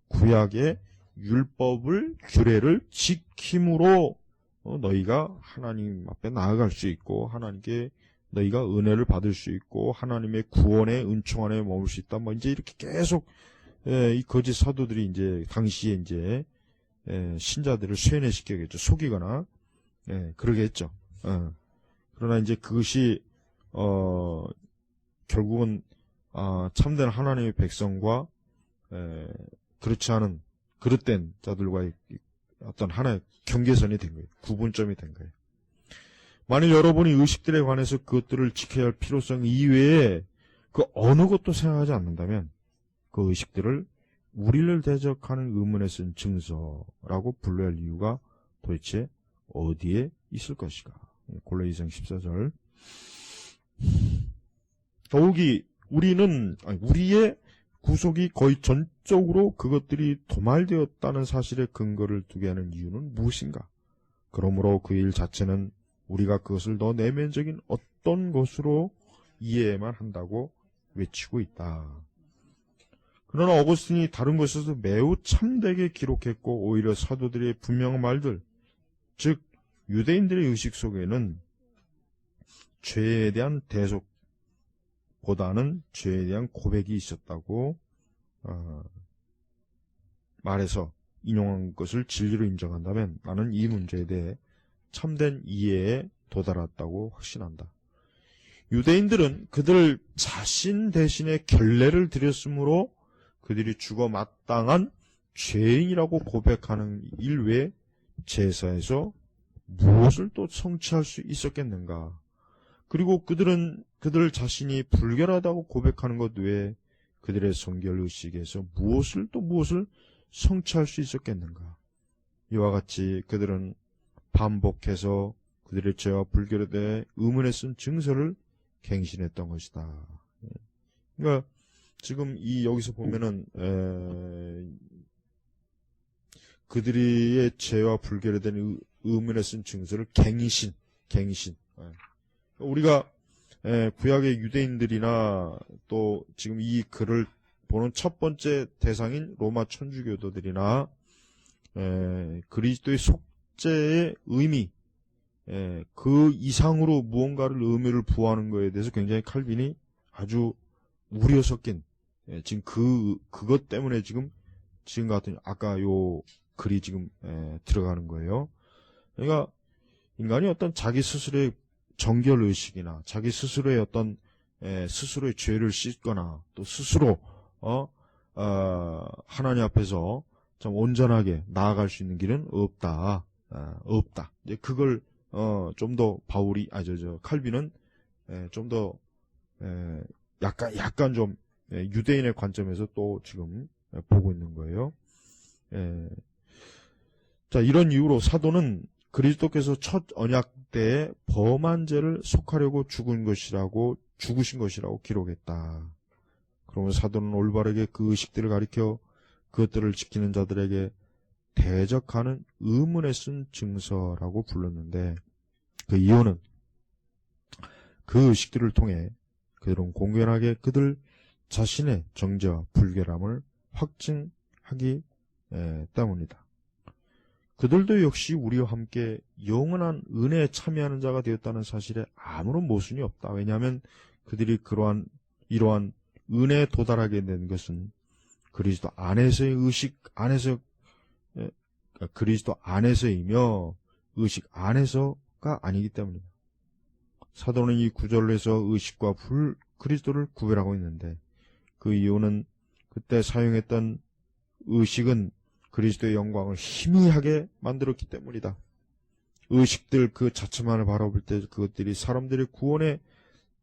구약의 율법을 규례를 지킴으로 너희가 하나님 앞에 나아갈 수 있고 하나님께 너희가 은혜를 받을 수 있고 하나님의 구원의 은총 안에 머물 수 있다. 뭐 이제 이렇게 계속 이 거짓 사도들이 이제 당시에 이제 신자들을 쇠뇌시키겠죠. 속이거나 그러겠죠. 그러나 이제 그것이 결국은 참된 하나님의 백성과 그렇지 않은 그릇된 자들과의 어떤 하나의 경계선이 된 거예요. 구분점이 된 거예요. 만일 여러분이 의식들에 관해서 그것들을 지켜야 할 필요성 이외에 그 어느 것도 생각하지 않는다면 그 의식들을 우리를 대적하는 의문에 쓴 증서라고 불러야 할 이유가 도대체 어디에 있을 것인가. 골로새서 14절. 더욱이 우리의 구속이 거의 전적으로 그것들이 도말되었다는 사실에 근거를 두게 하는 이유는 무엇인가? 그러므로 그 일 자체는 우리가 그것을 더 내면적인 어떤 것으로 이해만 한다고 외치고 있다. 그러나 어거스틴이 다른 것에서 매우 참되게 기록했고 오히려 사도들의 분명한 말들, 즉 유대인들의 의식 속에는 죄에 대한 대속보다는 죄에 대한 고백이 있었다고 말해서 인용한 것을 진리로 인정한다면 나는 이 문제에 대해 참된 이해에 도달했다고 확신한다. 유대인들은 그들 자신 대신에 결례를 드렸으므로 그들이 죽어 마땅한 죄인이라고 고백하는 일 외에 제사에서 무엇을 또 성취할 수 있었겠는가? 그리고 그들은 그들 자신이 불결하다고 고백하는 것 외에 그들의 성결 의식에서 무엇을 성취할 수 있었겠는가? 이와 같이 그들은 반복해서 그들의 죄와 불결에 대해 의문에 쓴 증서를 갱신했던 것이다. 그러니까 지금 여기서 보면은 그들의 죄와 불결에 대한 의문에 쓴 증서를 갱신. 우리가 구약의 유대인들이나 또 지금 이 글을 보는 첫 번째 대상인 로마 천주교도들이나 그리스도의 속죄의 의미, 그 이상으로 무언가를 의미를 부여하는 것에 대해서 굉장히 칼빈이 아주 우려 섞인 지금 그것 때문에 지금 지금 같은 아까 요 글이 지금 들어가는 거예요. 그러니까 인간이 어떤 자기 스스로의 정결 의식이나 자기 스스로의 어떤 스스로의 죄를 씻거나 또 스스로 하나님 앞에서 좀 온전하게 나아갈 수 있는 길은 없다. 없다. 이제 그걸 좀 더 바울이 칼빈은 좀 더 약간 좀 유대인의 관점에서 또 지금 보고 있는 거예요. 자, 이런 이유로 사도는 그리스도께서 첫 언약 때에 범한 죄를 속하려고 죽으신 것이라고 기록했다. 그러면 사도는 올바르게 그 의식들을 가리켜 그것들을 지키는 자들에게 대적하는 의문에 쓴 증서라고 불렀는데, 그 이유는 그 의식들을 통해 그들은 공견하게 그들 자신의 정죄와 불결함을 확증하기 때문이다. 그들도 역시 우리와 함께 영원한 은혜에 참여하는 자가 되었다는 사실에 아무런 모순이 없다. 왜냐하면 그들이 이러한 은혜에 도달하게 된 것은 그리스도 안에서의 의식 안에서, 그리스도 안에서이며 의식 안에서가 아니기 때문이다. 사도는 이 구절로 해서 의식과 그리스도를 구별하고 있는데, 그 이유는 그때 사용했던 의식은 그리스도의 영광을 희미하게 만들었기 때문이다. 의식들 그 자체만을 바라볼 때 그것들이 사람들의 구원에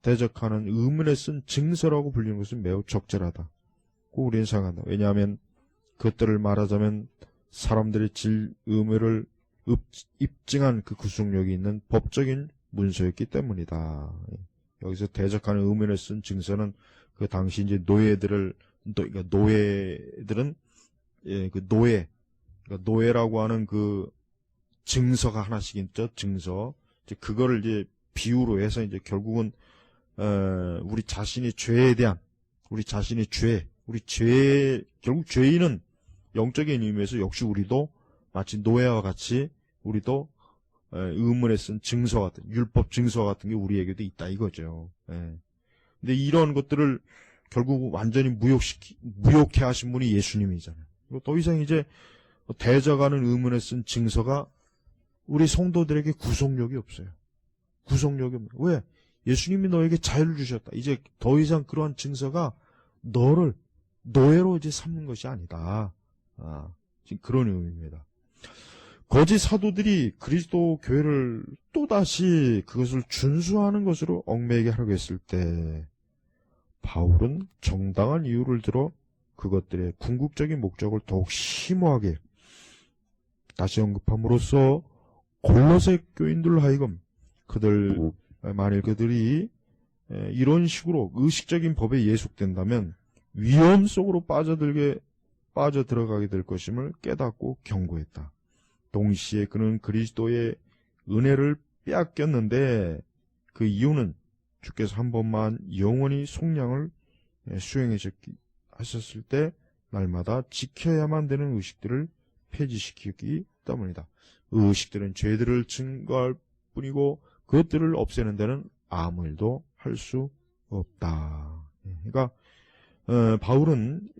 대적하는 의문에 쓴 증서라고 불리는 것은 매우 적절하다. 고 우리는 생각한다. 왜냐하면 그것들을 말하자면 사람들의 의무를 입증한 그 구속력이 있는 법적인 문서였기 때문이다. 여기서 대적하는 의문에 쓴 증서는 그 당시 이제 노예들은 노예라고 하는 그 증서가 하나씩 있죠. 증서. 이제 그거를 이제 비유로 해서 이제 결국은 우리 자신의 죄에 대한 결국 죄인은 영적인 의미에서 역시 우리도 마치 노예와 같이 우리도 의문에 쓴 증서 같은 율법 증서 같은 게 우리에게도 있다 이거죠. 근데 이런 것들을 결국 완전히 무효케 하신 분이 예수님이잖아요. 더 이상 이제 대적하는 의문에 쓴 증서가 우리 성도들에게 구속력이 없어요. 구속력이 없어요. 왜? 예수님이 너에게 자유를 주셨다. 이제 더 이상 그러한 증서가 너를 노예로 이제 삼는 것이 아니다. 지금 그런 의미입니다. 거짓 사도들이 그리스도 교회를 또다시 그것을 준수하는 것으로 얽매이게 하려고 했을 때 바울은 정당한 이유를 들어 그것들의 궁극적인 목적을 더욱 심오하게 다시 언급함으로써 골로새 교인들 하여금 만일 그들이 이런 식으로 의식적인 법에 예속된다면 위험 속으로 빠져들어가게 될 것임을 깨닫고 경고했다. 동시에 그는 그리스도의 은혜를 빼앗겼는데 그 이유는 주께서 한 번만 영원히 속량을 수행하셨을 때 날마다 지켜야만 되는 의식들을 폐지시키기 때문이다. 의식들은 죄들을 증거할 뿐이고 그것들을 없애는 데는 아무 일도 할 수 없다. 그러니까 바울은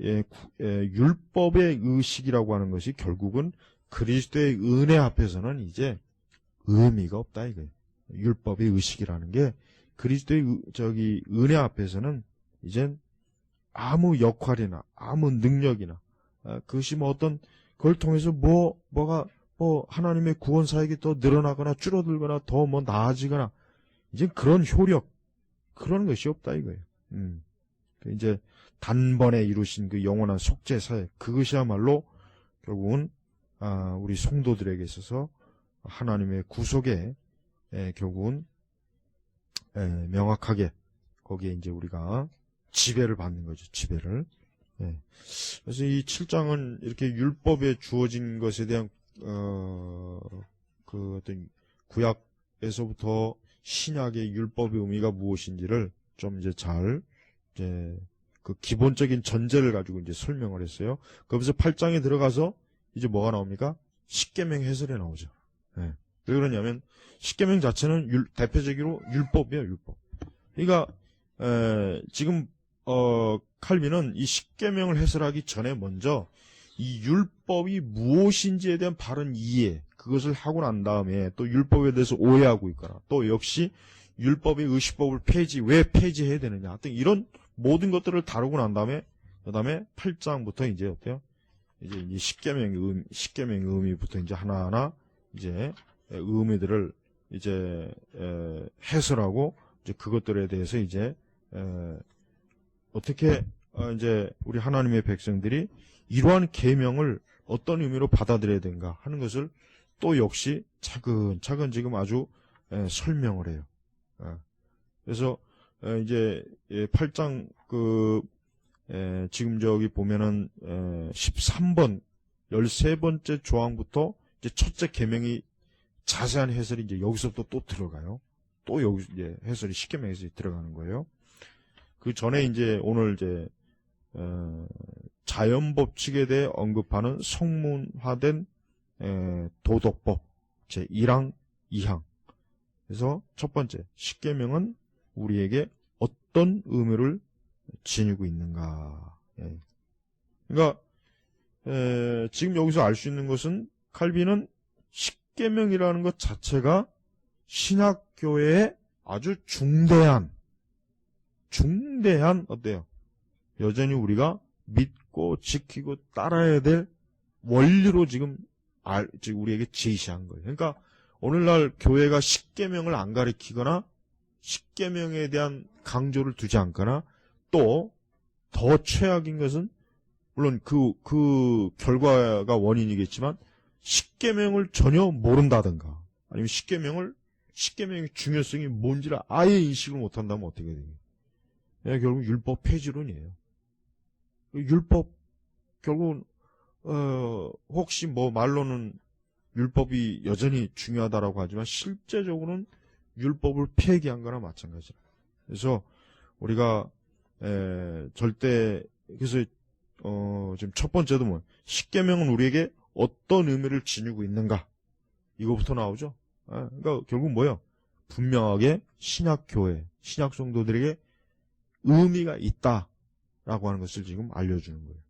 율법의 의식이라고 하는 것이 결국은 그리스도의 은혜 앞에서는 이제 의미가 없다 이거예요. 율법의 의식이라는 게 그리스도의 은혜 앞에서는 이젠 아무 역할이나 아무 능력이나 그것이 그걸 통해서 하나님의 구원 사역이 더 늘어나거나 줄어들거나 더 나아지거나 이제 그런 효력 그런 것이 없다 이거예요. 이제 단번에 이루신 그 영원한 속죄 사역 그것이야말로 결국은 우리 성도들에게 있어서 하나님의 구속에 결국은 명확하게 거기에 이제 우리가 지배를 받는 거죠. 지배를. 그래서 이 7장은 이렇게 율법에 주어진 것에 대한 그 어떤 구약에서부터 신약의 율법의 의미가 무엇인지를 좀 이제 그 기본적인 전제를 가지고 이제 설명을 했어요. 거기서 8장에 들어가서 이제 뭐가 나옵니까? 십계명 해설에 나오죠. 왜 그러냐면 십계명 자체는 대표적으로 율법이에요, 율법. 그러니까 지금 칼빈은 이 십계명을 해설하기 전에 먼저 이 율법이 무엇인지에 대한 바른 이해, 그것을 하고 난 다음에 또 율법에 대해서 오해하고 있거나 또 역시 율법의 의식법을 왜 폐지해야 되느냐 등 이런 모든 것들을 다루고 난 다음에 그다음에 8장부터 이제 어때요? 이제 이 십계명의 의미부터 이제 하나하나 이제 의미들을 이제 해설하고 이제 그것들에 대해서 이제 어떻게 이제 우리 하나님의 백성들이 이러한 계명을 어떤 의미로 받아들여야 되는가 하는 것을 또 역시 차근차근 지금 아주 설명을 해요. 그래서 이제 8장 지금 저기 보면은 13번 13번째 조항부터 이제 첫째 계명이 자세한 해설이 이제 여기서부터 또 들어가요. 또 여기 이제 해설이 십계명에서 들어가는 거예요. 그 전에 이제 오늘 이제 자연 법칙에 대해 언급하는 성문화된 도덕법 제 1항 2항. 그래서 첫 번째 십계명은 우리에게 어떤 의미를 지니고 있는가. 그러니까 지금 여기서 알 수 있는 것은 칼빈은 십계명이라는 것 자체가 신약교회의 아주 중대한 어때요? 여전히 우리가 믿고 지키고 따라야 될 원리로 지금 우리에게 제시한 거예요. 그러니까 오늘날 교회가 십계명을 안 가리키거나 십계명에 대한 강조를 두지 않거나 또 더 최악인 것은 물론 그 결과가 원인이겠지만 십계명을 전혀 모른다든가 아니면 십계명의 중요성이 뭔지를 아예 인식을 못한다면 어떻게 되겠어요? 결국 율법 폐지론이에요. 율법 결국은 혹시 뭐 말로는 율법이 여전히 중요하다라고 하지만 실제적으로는 율법을 폐기한 거나 마찬가지라. 그래서 우리가 절대 그래서 지금 첫 번째도 뭐 십계명은 우리에게 어떤 의미를 지니고 있는가 이거부터 나오죠. 그러니까 결국 뭐예요? 분명하게 신약교회, 신약성도들에게 의미가 있다라고 하는 것을 지금 알려주는 거예요.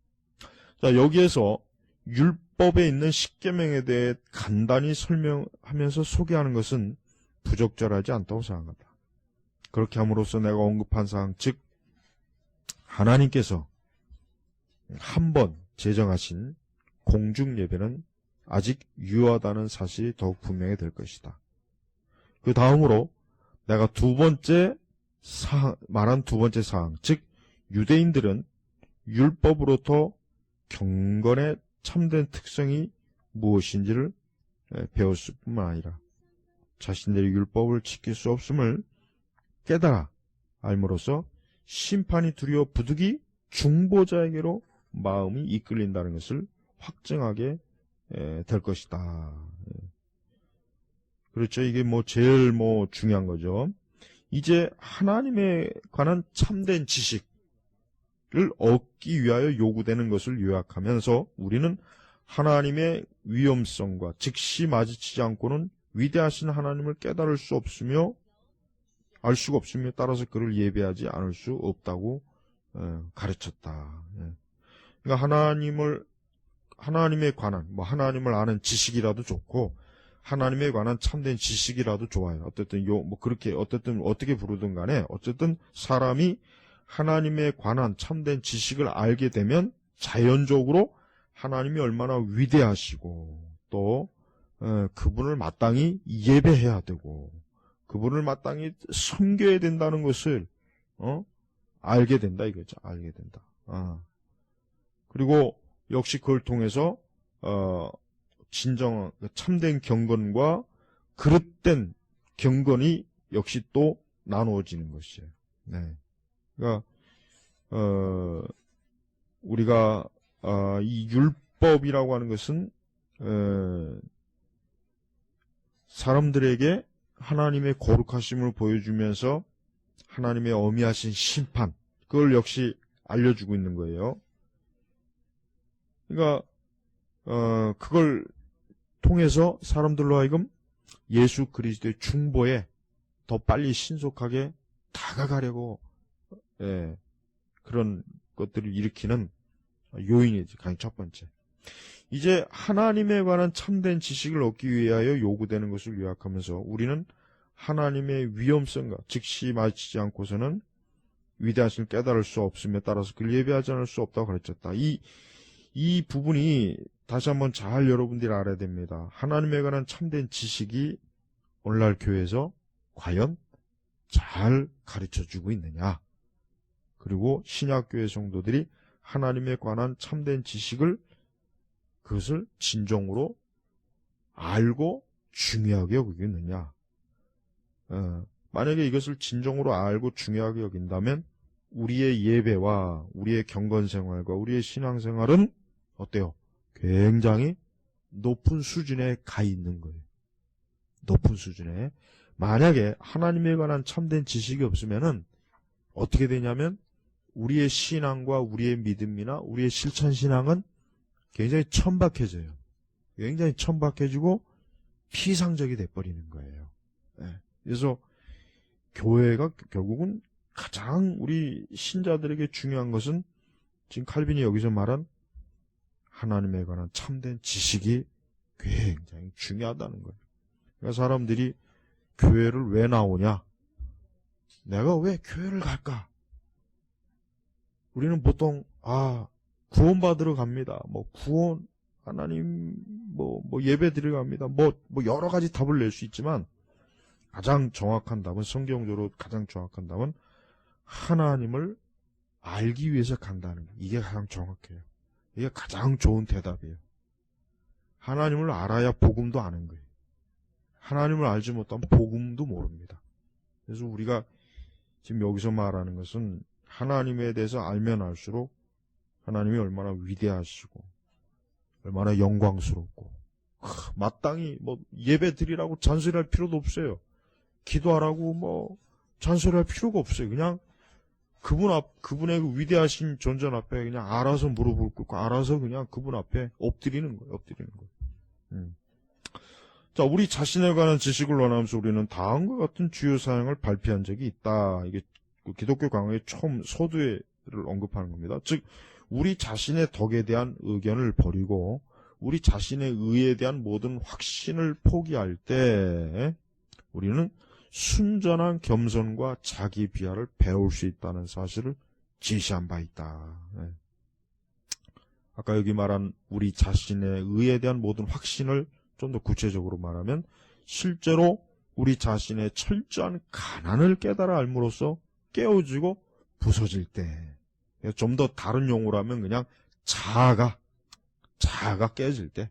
자, 여기에서 율법에 있는 십계명에 대해 간단히 설명하면서 소개하는 것은 부적절하지 않다고 생각한다. 그렇게 함으로써 내가 언급한 사항, 즉 하나님께서 한 번 제정하신 공중 예배는 아직 유효하다는 사실이 더욱 분명히 될 것이다. 그 다음으로 내가 말한 두 번째 사항, 즉 유대인들은 율법으로부터 경건의 참된 특성이 무엇인지를 배웠을 뿐만 아니라 자신들의 율법을 지킬 수 없음을 깨달아 알므로써 심판이 두려워 부득이 중보자에게로 마음이 이끌린다는 것을 확증하게 될 것이다. 그렇죠. 이게 제일 중요한 거죠. 이제 하나님에 관한 참된 지식을 얻기 위하여 요구되는 것을 요약하면서 우리는 하나님의 위엄성과 즉시 마주치지 않고는 위대하신 하나님을 깨달을 수 없으며 알 수가 없으며 따라서 그를 예배하지 않을 수 없다고 가르쳤다. 그러니까 하나님에 관한 하나님을 아는 지식이라도 좋고 하나님에 관한 참된 지식이라도 좋아요. 어쨌든 어떻게 부르든 간에 어쨌든 사람이 하나님에 관한 참된 지식을 알게 되면 자연적으로 하나님이 얼마나 위대하시고 또 그분을 마땅히 예배해야 되고 그분을 마땅히 섬겨야 된다는 것을 알게 된다 이거죠. 알게 된다. 그리고 역시 그걸 통해서 진정 참된 경건과 그릇된 경건이 역시 또 나누어지는 것이에요. 네. 그러니까 우리가 이 율법이라고 하는 것은 사람들에게 하나님의 거룩하심을 보여주면서 하나님의 어미하신 심판 그걸 역시 알려주고 있는 거예요. 그러니까 그걸 통해서 사람들로 하여금 예수 그리스도의 중보에 더 빨리 신속하게 다가가려고 그런 것들을 일으키는 요인이지. 가장 첫 번째. 이제 하나님에 관한 참된 지식을 얻기 위하여 요구되는 것을 요약하면서 우리는 하나님의 위엄성과 즉시 마치지 않고서는 위대하심을 깨달을 수 없음에 따라서 그를 예배하지 않을 수 없다고 가르쳤다. 이 부분이 다시 한번 잘 여러분들이 알아야 됩니다. 하나님에 관한 참된 지식이 오늘날 교회에서 과연 잘 가르쳐주고 있느냐. 그리고 신약교회 성도들이 하나님에 관한 참된 지식을 그것을 진정으로 알고 중요하게 여기고 있느냐. 만약에 이것을 진정으로 알고 중요하게 여긴다면 우리의 예배와 우리의 경건생활과 우리의 신앙생활은 어때요? 굉장히 높은 수준에 가 있는 거예요. 높은 수준에. 만약에 하나님에 관한 참된 지식이 없으면은 어떻게 되냐면 우리의 신앙과 우리의 믿음이나 우리의 실천신앙은 굉장히 천박해져요. 굉장히 천박해지고 피상적이 돼버리는 거예요. 그래서 교회가 결국은 가장 우리 신자들에게 중요한 것은 지금 칼빈이 여기서 말한 하나님에 관한 참된 지식이 굉장히 중요하다는 거예요. 그러니까 사람들이 교회를 왜 나오냐? 내가 왜 교회를 갈까? 우리는 보통 구원받으러 갑니다. 구원 하나님 예배 드리러 갑니다. 여러 가지 답을 낼 수 있지만 가장 정확한 답은 성경적으로 가장 정확한 답은 하나님을 알기 위해서 간다는 거예요. 이게 가장 정확해요. 이게 가장 좋은 대답이에요. 하나님을 알아야 복음도 아는 거예요. 하나님을 알지 못하면 복음도 모릅니다. 그래서 우리가 지금 여기서 말하는 것은 하나님에 대해서 알면 알수록 하나님이 얼마나 위대하시고 얼마나 영광스럽고 마땅히 예배 드리라고 잔소리할 필요도 없어요. 기도하라고 잔소리할 필요가 없어요. 그냥 그분의 그 위대하신 존전 앞에 그냥 알아서 무릎을 꿇고 알아서 그냥 그분 앞에 엎드리는 거예요. 자, 우리 자신에 관한 지식을 원하면서 우리는 다음과 같은 주요 사항을 발표한 적이 있다. 이게 기독교 강의의 처음 서두에를 언급하는 겁니다. 즉, 우리 자신의 덕에 대한 의견을 버리고 우리 자신의 의에 대한 모든 확신을 포기할 때 우리는 순전한 겸손과 자기 비하를 배울 수 있다는 사실을 제시한 바 있다. 아까 여기 말한 우리 자신의 의에 대한 모든 확신을 좀 더 구체적으로 말하면 실제로 우리 자신의 철저한 가난을 깨달아 알므로써 깨어지고 부서질 때, 좀 더 다른 용어로 하면 그냥 자아가 깨질 때,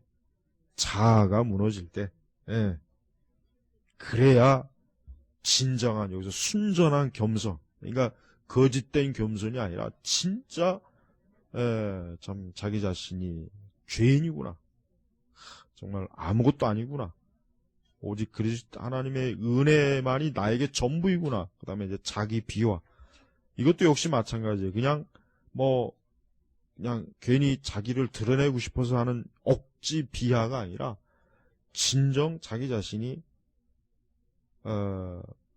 자아가 무너질 때, 그래야 진정한 여기서 순전한 겸손, 그러니까 거짓된 겸손이 아니라 진짜 참 자기 자신이 죄인이구나, 정말 아무것도 아니구나, 오직 그리스도 하나님의 은혜만이 나에게 전부이구나. 그 다음에 이제 자기 비화, 이것도 역시 마찬가지예요. 그냥 괜히 자기를 드러내고 싶어서 하는 억지 비하가 아니라 진정 자기 자신이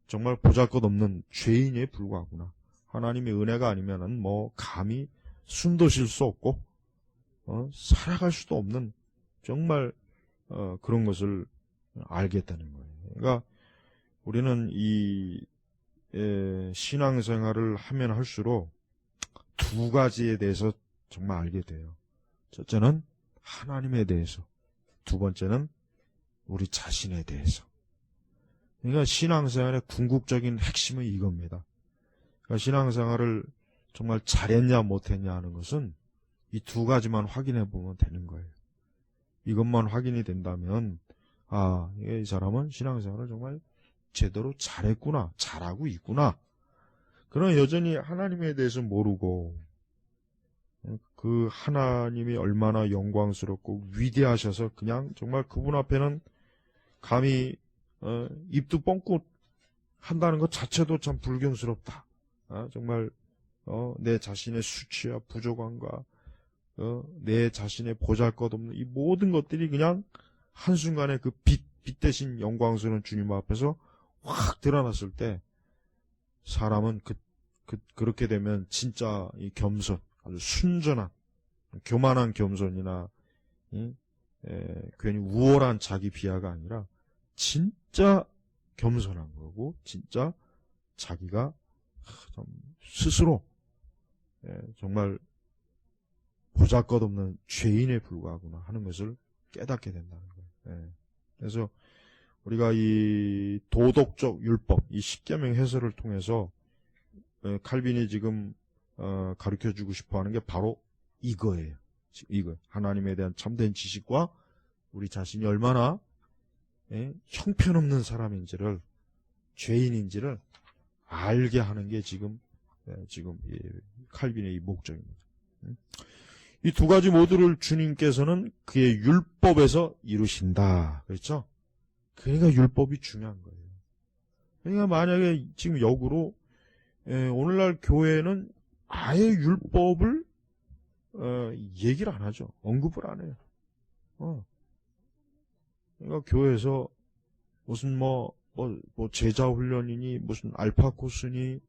정말 보잘것없는 죄인에 불과하구나. 하나님의 은혜가 아니면은 감히 숨도 쉴 수 없고 살아갈 수도 없는 정말 그런 것을 알겠다는 거예요. 그러니까 우리는 이 신앙생활을 하면 할수록 두 가지에 대해서 정말 알게 돼요. 첫째는 하나님에 대해서, 두 번째는 우리 자신에 대해서. 그러니까 신앙생활의 궁극적인 핵심은 이겁니다. 그러니까 신앙생활을 정말 잘했냐 못했냐 하는 것은 이 두 가지만 확인해 보면 되는 거예요. 이것만 확인이 된다면 이 사람은 신앙생활을 정말 제대로 잘했구나, 잘하고 있구나. 그러나 여전히 하나님에 대해서 모르고 그 하나님이 얼마나 영광스럽고 위대하셔서 그냥 정말 그분 앞에는 감히 입도 뻥끗 한다는 것 자체도 참 불경스럽다. 정말 내 자신의 수치와 부족함과 내 자신의 보잘것없는 이 모든 것들이 그냥 한순간에 그 빛 대신 영광스러운 주님 앞에서 확 드러났을 때 사람은 그렇게 되면 진짜 이 겸손, 아주 순전한 교만한 겸손이나 괜히 우월한 자기 비하가 아니라 진짜 겸손한 거고 진짜 자기가 좀 스스로 정말 보잘것없는 죄인에 불과하구나 하는 것을 깨닫게 된다는 거예요. 그래서 우리가 이 도덕적 율법, 이 십계명 해설을 통해서 칼빈이 지금 가르쳐주고 싶어하는 게 바로 이거예요. 이거 하나님에 대한 참된 지식과 우리 자신이 얼마나 형편없는 사람인지를 죄인인지를 알게 하는 게 지금 칼빈의 이 목적입니다. 이 두 가지 모두를 주님께서는 그의 율법에서 이루신다. 그렇죠? 그러니까 율법이 중요한 거예요. 그러니까 만약에 지금 역으로 오늘날 교회는 아예 율법을 얘기를 안 하죠. 언급을 안 해요. 그러니까 교회에서 무슨 뭐 제자 훈련이니 무슨 알파 코스니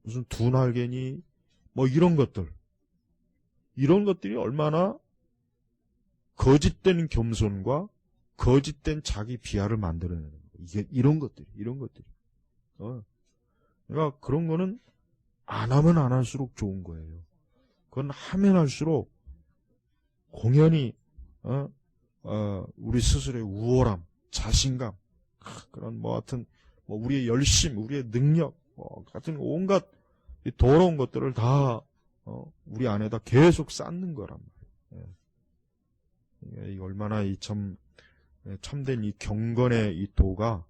무슨 두 날개니 뭐 이런 것들이 얼마나 거짓된 겸손과 거짓된 자기 비하를 만들어내는 거예요. 이게 이런 것들이. 그러니까 그런 거는 안 하면 안 할수록 좋은 거예요. 그건 하면 할수록 공연히 우리 스스로의 우월함, 자신감, 그런 하여튼 우리의 열심, 우리의 능력, 같은 온갖 이 더러운 것들을 다 우리 안에다 계속 쌓는 거란 말이에요. 이 얼마나 참된 이 경건의 이 도가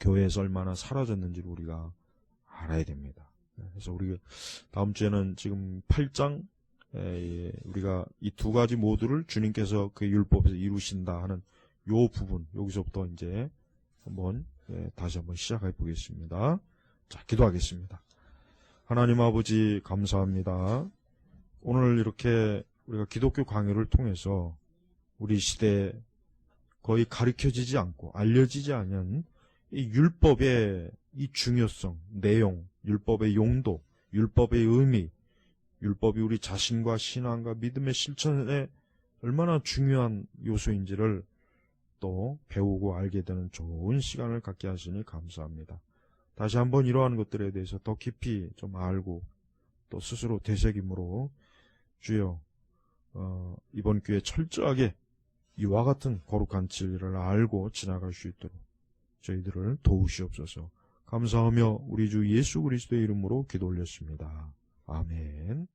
교회에서 얼마나 사라졌는지를 우리가 알아야 됩니다. 그래서 우리 다음 주에는 지금 8장 우리가 이 두 가지 모두를 주님께서 그 율법에서 이루신다 하는 요 부분 여기서부터 이제 다시 한번 시작해 보겠습니다. 자, 기도하겠습니다. 하나님 아버지 감사합니다. 오늘 이렇게 우리가 기독교 강요를 통해서 우리 시대에 거의 가르쳐지지 않고 알려지지 않은 이 율법의 이 중요성, 내용, 율법의 용도, 율법의 의미, 율법이 우리 자신과 신앙과 믿음의 실천에 얼마나 중요한 요소인지를 또 배우고 알게 되는 좋은 시간을 갖게 하시니 감사합니다. 다시 한번 이러한 것들에 대해서 더 깊이 좀 알고 또 스스로 되새김으로 주여 이번 기회에 철저하게 이와 같은 거룩한 진리를 알고 지나갈 수 있도록 저희들을 도우시옵소서. 감사하며 우리 주 예수 그리스도의 이름으로 기도 올렸습니다. 아멘.